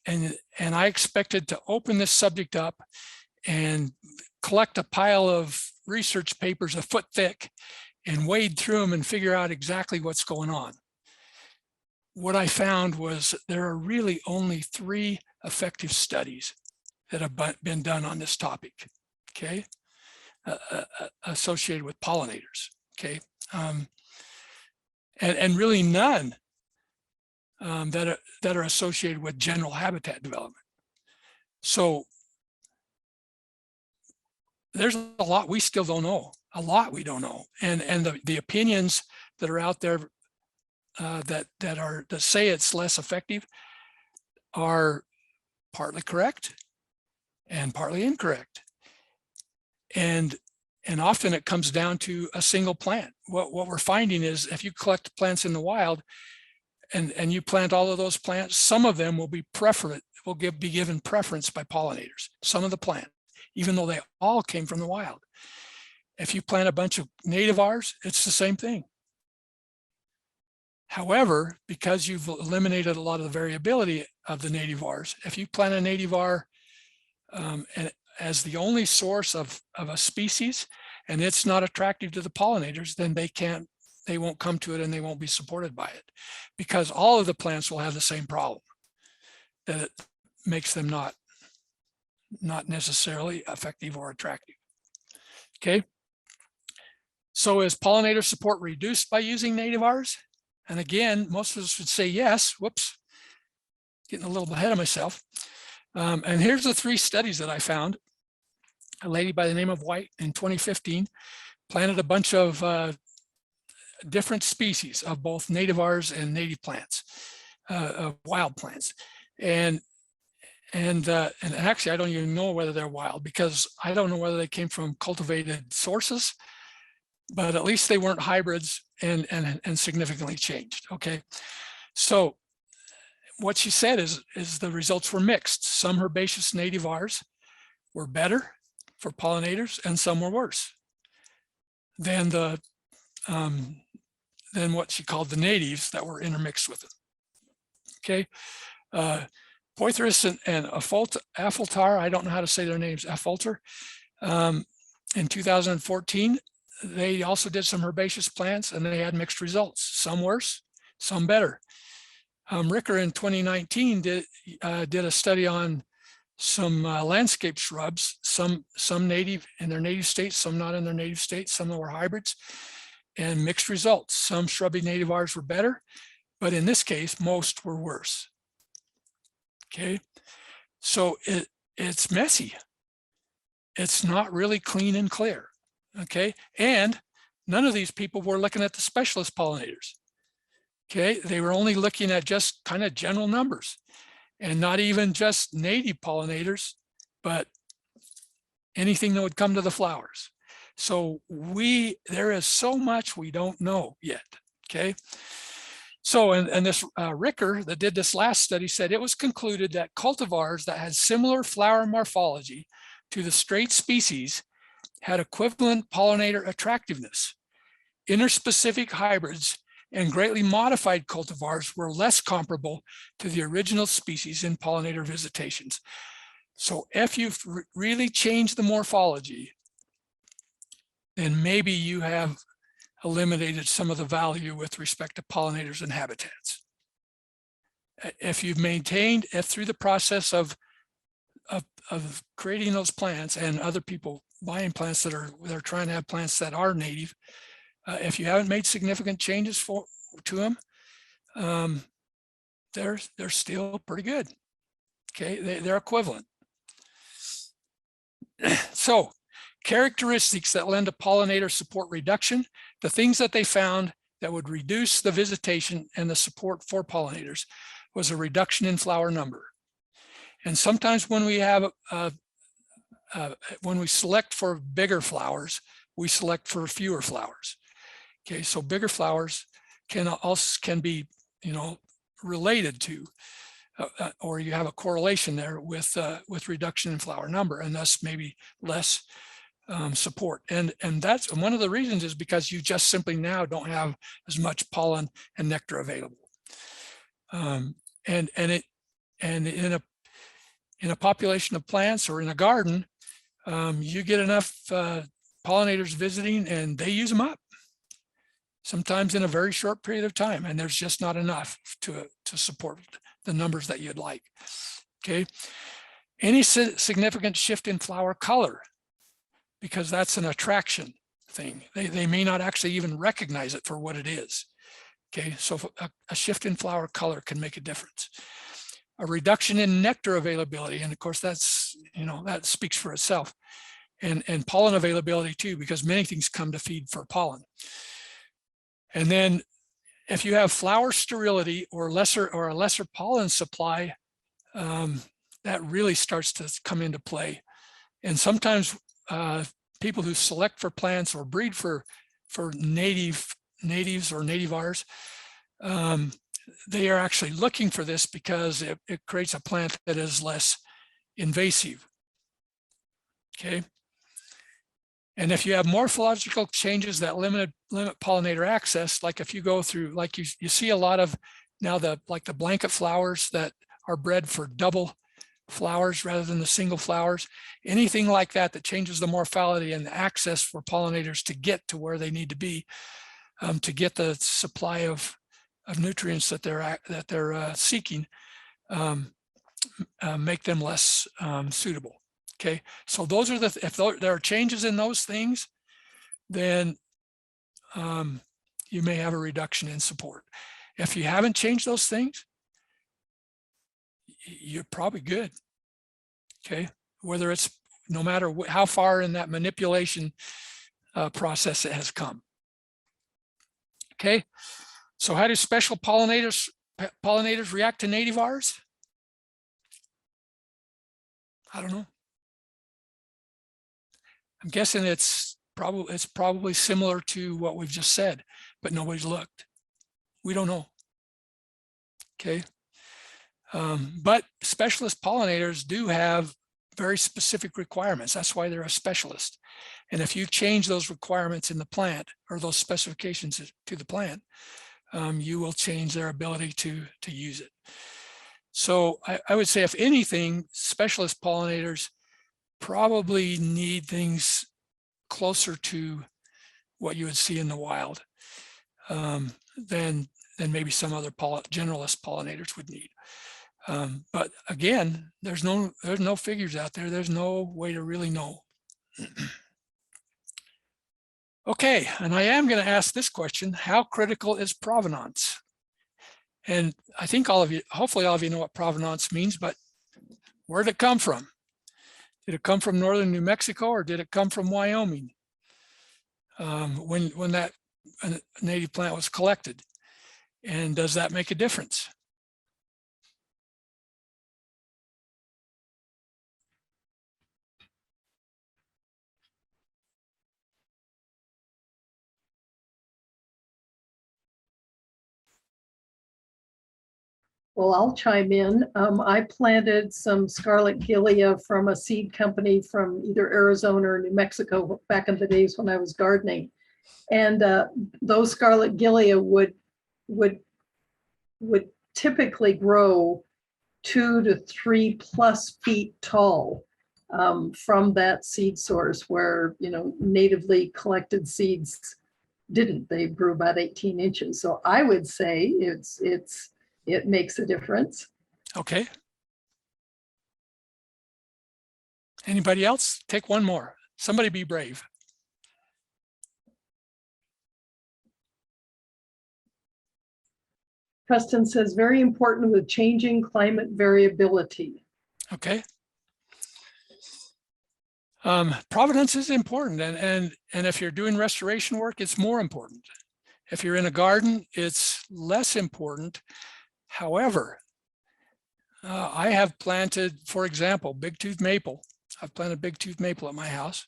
and I expected to open this subject up and collect a pile of research papers a foot thick and wade through them and figure out exactly what's going on. What I found was there are really only 3 effective studies that have been done on this topic, okay, associated with pollinators, okay, and really none that are associated with general habitat development. So there's a lot we still don't know, a lot we don't know, and the opinions that are out there that say it's less effective are partly correct and partly incorrect. And often it comes down to a single plant. What we're finding is if you collect plants in the wild and you plant all of those plants, some of them will be be given preference by pollinators, some of the plants, even though they all came from the wild. If you plant a bunch of nativars, it's the same thing. However, because you've eliminated a lot of the variability of the nativars, if you plant a nativar as the only source of a species and it's not attractive to the pollinators, then they won't come to it and they won't be supported by it, because all of the plants will have the same problem, that it makes them not necessarily effective or attractive. Okay. So is pollinator support reduced by using nativars? And again, most of us would say yes. Whoops, getting a little ahead of myself. And here's the 3 studies that I found. A lady by the name of White in 2015 planted a bunch of different species of both nativars and native plants, wild plants. And actually, I don't even know whether they're wild, because I don't know whether they came from cultivated sources, but at least they weren't hybrids and significantly changed. Okay, so what she said is the results were mixed. Some herbaceous nativars were better for pollinators, and some were worse than than what she called the natives that were intermixed with it. Okay, Poitras and Affoltar, I don't know how to say their names, Affoltar, in 2014, they also did some herbaceous plants and they had mixed results, some worse, some better. Ricker in 2019 did a study on some landscape shrubs, some native in their native states, some not in their native states, some that were hybrids, and mixed results. Some shrubby nativars were better, but in this case, most were worse. Okay, so it's messy. It's not really clean and clear. Okay, and none of these people were looking at the specialist pollinators. Okay, they were only looking at just kind of general numbers, and not even just native pollinators, but anything that would come to the flowers. So there is so much we don't know yet. Okay, so and this Ricker that did this last study said it was concluded that cultivars that had similar flower morphology to the straight species had equivalent pollinator attractiveness. Interspecific hybrids and greatly modified cultivars were less comparable to the original species in pollinator visitations. So if you've really changed the morphology, then maybe you have eliminated some of the value with respect to pollinators and habitats. If you've maintained, if through the process of creating those plants and other people buying plants they're trying to have plants that are native, if you haven't made significant changes to them, they're still pretty good. Okay, they're equivalent. So characteristics that lend to pollinator support reduction, the things that they found that would reduce the visitation and the support for pollinators was a reduction in flower number. And sometimes when we have when we select for bigger flowers, we select for fewer flowers. Okay, so bigger flowers can be, related to, or you have a correlation there with reduction in flower number, and thus maybe less support. And that's one of the reasons is because you just simply now don't have as much pollen and nectar available. And in a population of plants or in a garden, you get enough pollinators visiting and they use them up, sometimes in a very short period of time, and there's just not enough to support the numbers that you'd like. Okay, any significant shift in flower color, because that's an attraction thing. They may not actually even recognize it for what it is. Okay, so a shift in flower color can make a difference. A reduction in nectar availability, and of course that's, that speaks for itself, and pollen availability too, because many things come to feed for pollen. And then If you have flower sterility or a lesser pollen supply, that really starts to come into play. And sometimes people who select for plants or breed for natives or nativars, they are actually looking for this because it creates a plant that is less invasive. Okay. And if you have morphological changes that limit pollinator access, like if you go through, like you see a lot of now like the blanket flowers that are bred for double flowers rather than the single flowers, anything like that that changes the morphology and the access for pollinators to get to where they need to be, to get the supply of nutrients that they're seeking, make them less suitable. Okay, so those are if there are changes in those things, then you may have a reduction in support. If you haven't changed those things, you're probably good. Okay, whether it's no matter how far in that manipulation process it has come. Okay, so how do special pollinators react to nativars? I don't know. I'm guessing it's probably similar to what we've just said, but nobody's looked. We don't know. Okay. But specialist pollinators do have very specific requirements. That's why they're a specialist. And if you change those requirements in the plant or those specifications to the plant, you will change their ability to use it. So I would say, if anything, specialist pollinators probably need things closer to what you would see in the wild than maybe some other generalist pollinators would need. But again, there's no figures out there. There's no way to really know. Okay, and I am going to ask this question: how critical is provenance? And I think hopefully all of you know what provenance means, but where did it come from? Did it come from northern New Mexico, or did it come from Wyoming when that native plant was collected? And does that make a difference? Well, I'll chime in. I planted some scarlet gilia from a seed company from either Arizona or New Mexico back in the days when I was gardening. And those scarlet gilia would typically grow 2 to 3+ feet tall from that seed source, where, you know, natively collected seeds didn't. They grew about 18 inches. So I would say it makes a difference. Okay. Anybody else? Take one more. Somebody be brave. Preston says, very important with changing climate variability. Okay. Provenance is important, and if you're doing restoration work, it's more important. If you're in a garden, it's less important. However, I have planted, for example, big-tooth maple. I've planted big-tooth maple at my house,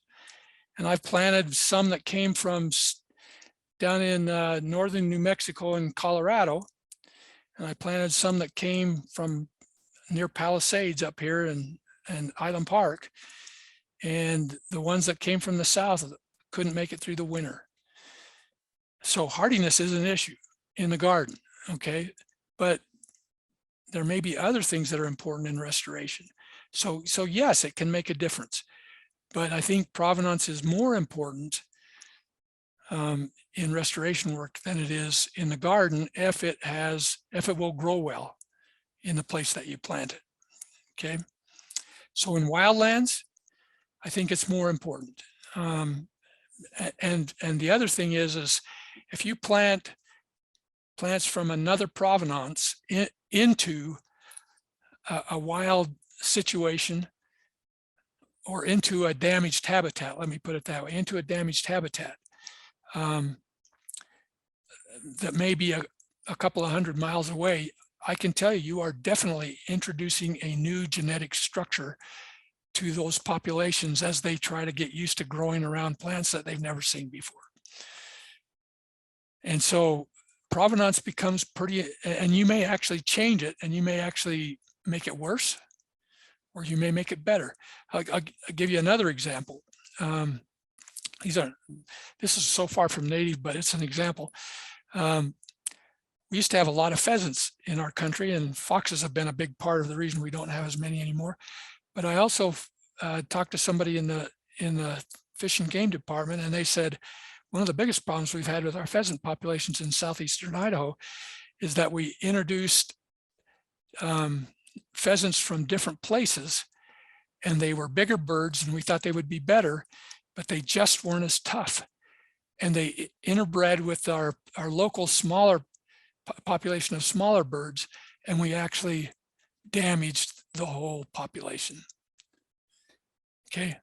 and I've planted some that came from down in northern New Mexico and Colorado, and I planted some that came from near Palisades up here in Island Park, and the ones that came from the south couldn't make it through the winter. So hardiness is an issue in the garden, okay? But there may be other things that are important in restoration. So yes, it can make a difference. But I think provenance is more important in restoration work than it is in the garden if it will grow well in the place that you plant it. Okay. So in wildlands, I think it's more important. And the other thing is if you plant plants from another provenance into a wild situation or into a damaged habitat, let me put it that way, into a damaged habitat, that may be a couple of 100 miles away, I can tell you, you are definitely introducing a new genetic structure to those populations as they try to get used to growing around plants that they've never seen before. And so provenance becomes pretty, and you may actually change it, and you may actually make it worse, or you may make it better. I'll give you another example. This is so far from native, but it's an example. We used to have a lot of pheasants in our country, and foxes have been a big part of the reason we don't have as many anymore. But I also talked to somebody in the Fish and Game department, and they said one of the biggest problems we've had with our pheasant populations in southeastern Idaho is that we introduced pheasants from different places, and they were bigger birds, and we thought they would be better, but they just weren't as tough. And they interbred with our local smaller population of smaller birds, and we actually damaged the whole population. Okay,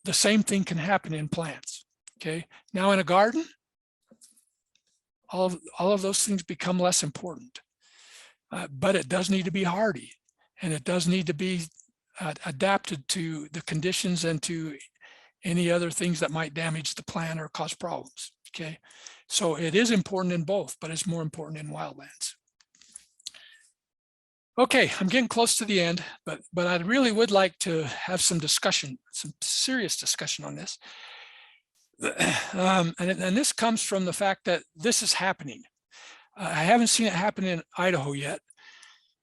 the same thing can happen in plants. Okay, now in a garden, all of those things become less important, but it does need to be hardy, and it does need to be adapted to the conditions and to any other things that might damage the plant or cause problems. Okay, so it is important in both, but it's more important in wildlands. Okay, I'm getting close to the end, but I really would like to have some discussion, some serious discussion on this. And this comes from the fact that this is happening. I haven't seen it happen in Idaho yet,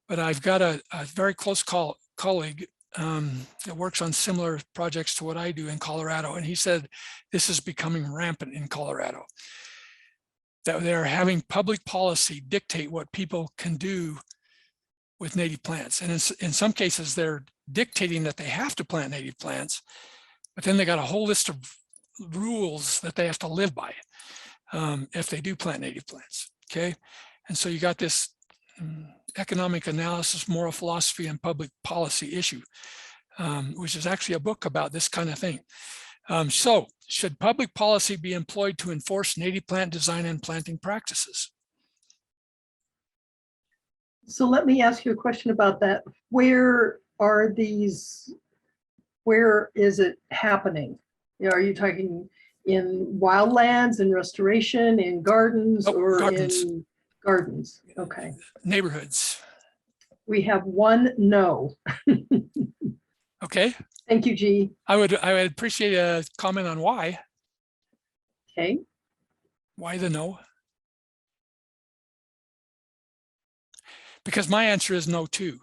but I've got a very close colleague that works on similar projects to what I do in Colorado, and he said this is becoming rampant in Colorado, that they're having public policy dictate what people can do with native plants. And in some cases, they're dictating that they have to plant native plants, but then they got a whole list of rules that they have to live by if they do plant native plants. Okay, and so you got this economic analysis, moral philosophy, and public policy issue, which is actually a book about this kind of thing. So should public policy be employed to enforce native plant design and planting practices? So let me ask you a question about that. Where is it happening? Are you talking in wildlands, in restoration, in gardens, or gardens. in gardens? Okay. Neighborhoods. We have one no. Okay. Thank you, G. I would appreciate a comment on why. Okay. Why the no? Because my answer is no too.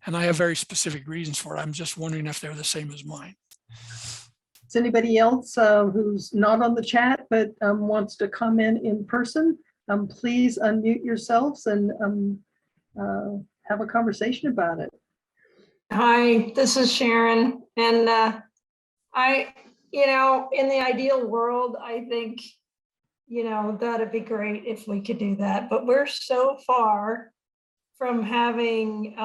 And I have very specific reasons for it. I'm just wondering if they're the same as mine. Is anybody else who's not on the chat but wants to comment in person? Please unmute yourselves and have a conversation about it. Hi, this is Sharon. And in the ideal world, I think, that'd be great if we could do that. But we're so far from having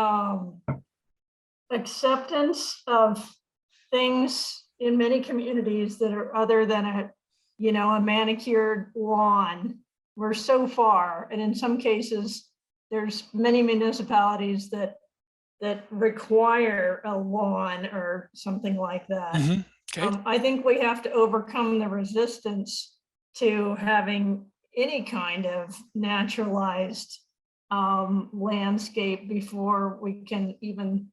acceptance of things in many communities that are other than a manicured lawn. We're so far, and in some cases, there's many municipalities that require a lawn or something like that. Mm-hmm. Okay. I think we have to overcome the resistance to having any kind of naturalized landscape before we can even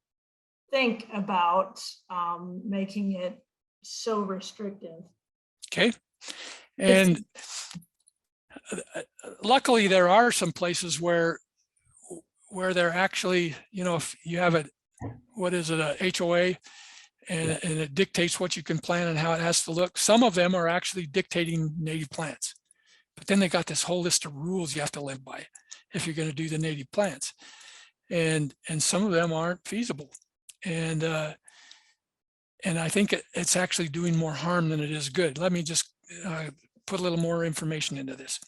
think about making it so restrictive. Okay. And luckily there are some places where they're actually, if you have a HOA and it dictates what you can plant and how it has to look. Some of them are actually dictating native plants, but then they got this whole list of rules you have to live by if you're going to do the native plants, and some of them aren't feasible, and I think it's actually doing more harm than it is good. Let me just put a little more information into this.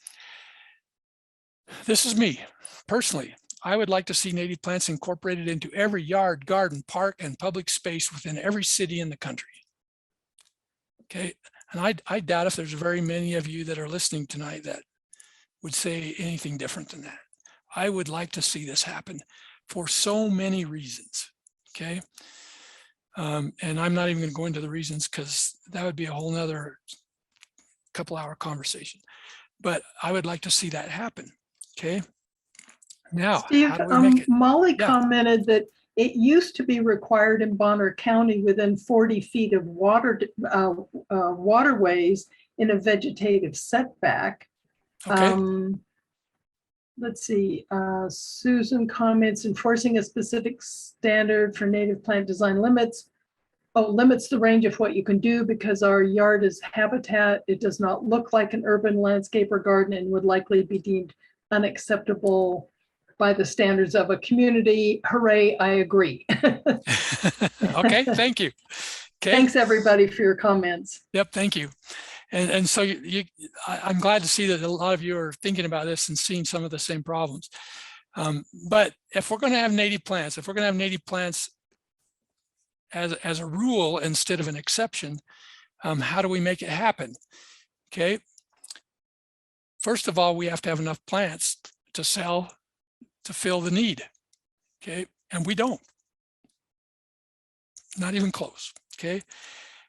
This is me personally. I would like to see native plants incorporated into every yard, garden, park, and public space within every city in the country. Okay, and I doubt if there's very many of you that are listening tonight that would say anything different than that. I would like to see this happen for so many reasons, okay? And I'm not even going to go into the reasons because that would be a whole nother couple-hour conversation. But I would like to see that happen, okay? Now, Steve, how do we make it? Molly Yeah. commented that it used to be required in Bonner County within 40 feet of waterways in a vegetative setback. Okay, Let's see, Susan comments enforcing a specific standard for native plant design limits the range of what you can do because our yard is habitat. It does not look like an urban landscape or garden and would likely be deemed unacceptable by the standards of a community. Hooray, I agree. okay, thank you. Okay. Thanks everybody for your comments. Yep, thank you. And so I'm glad to see that a lot of you are thinking about this and seeing some of the same problems. But if we're going to have native plants, as a rule instead of an exception, how do we make it happen? Okay. First of all, we have to have enough plants to sell to fill the need. Okay. And we don't. Not even close. Okay.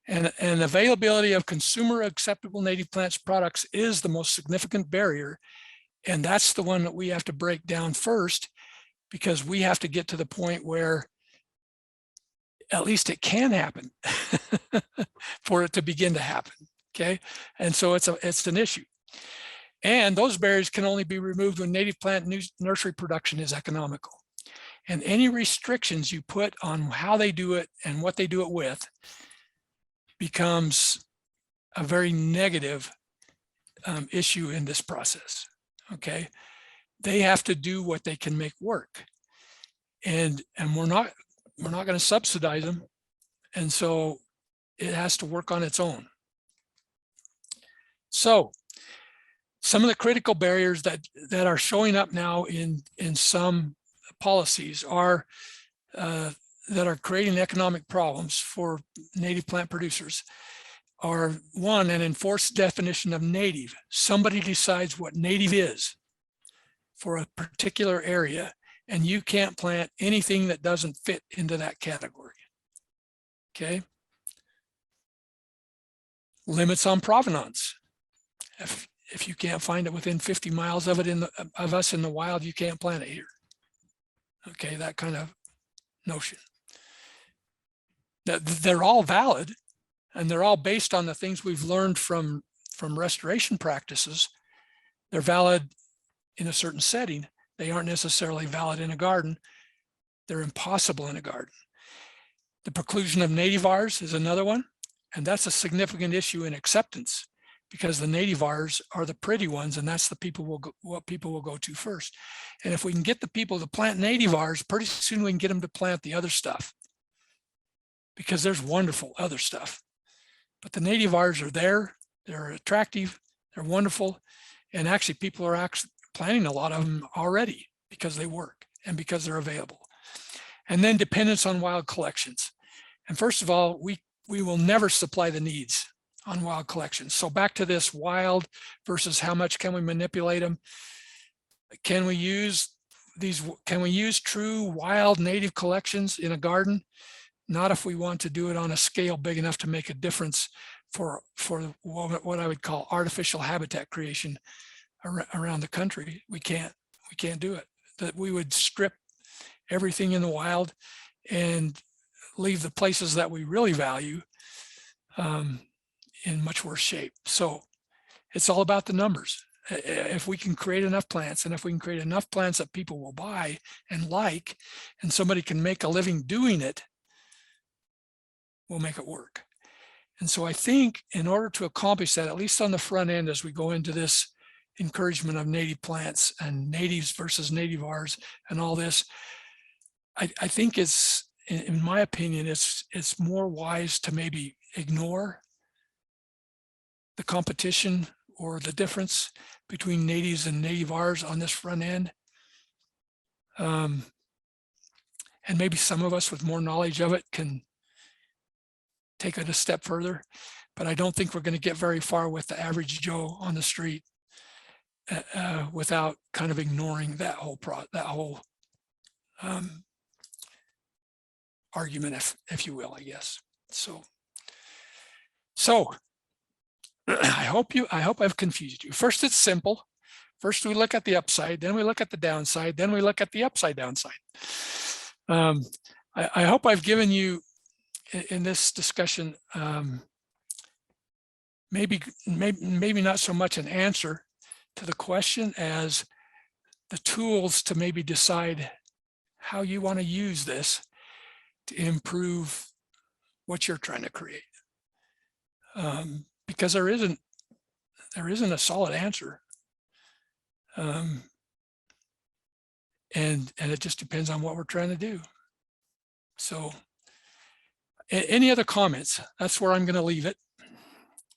And availability of consumer acceptable native plants products is the most significant barrier. And that's the one that we have to break down first, because we have to get to the point where at least it can happen for it to begin to happen. Okay. And so it's an issue. And those barriers can only be removed when native plant nursery production is economical. And any restrictions you put on how they do it and what they do it with becomes a very negative issue in this process. Okay, they have to do what they can make work, and we're not going to subsidize them, and so it has to work on its own. So some of the critical barriers that are showing up now in some policies are that are creating economic problems for native plant producers are: one, an enforced definition of native. Somebody decides what native is for a particular area, and you can't plant anything that doesn't fit into that category. Okay. Limits on provenance. If you can't find it within 50 miles of it of us in the wild, you can't plant it here. Okay, that kind of notion. They're all valid, and they're all based on the things we've learned from restoration practices. They're valid in a certain setting. They aren't necessarily valid in a garden. They're impossible in a garden. The preclusion of nativars is another one, and that's a significant issue in acceptance, because the nativars are the pretty ones, and that's what people will go to first. And if we can get the people to plant nativars, pretty soon we can get them to plant the other stuff, because there's wonderful other stuff. But the nativars are there, they're attractive, they're wonderful, and actually people are actually planting a lot of them already because they work and because they're available. And then dependence on wild collections. And first of all, we will never supply the needs on wild collections. So back to this wild versus how much can we manipulate them? Can we use true wild native collections in a garden? Not if we want to do it on a scale big enough to make a difference for what I would call artificial habitat creation around the country. We can't do it. That we would strip everything in the wild and leave the places that we really value in much worse shape. So it's all about the numbers. If we can create enough plants, and if we can create enough plants that people will buy and like, and somebody can make a living doing it, we'll make it work. And so I think in order to accomplish that, at least on the front end, as we go into this encouragement of native plants and natives versus nativars and all this, I think it's, in my opinion, it's more wise to maybe ignore the competition or the difference between natives and nativars on this front end. And maybe some of us with more knowledge of it can take it a step further, but I don't think we're going to get very far with the average Joe on the street. without kind of ignoring that whole argument, if you will, I guess. So I hope I've confused you. First, it's simple. First, we look at the upside, then we look at the downside, then we look at the upside downside. I hope I've given you in this discussion maybe not so much an answer to the question as the tools to maybe decide how you want to use this to improve what you're trying to create. Because there isn't a solid answer. And it just depends on what we're trying to do. So any other comments? That's where I'm going to leave it.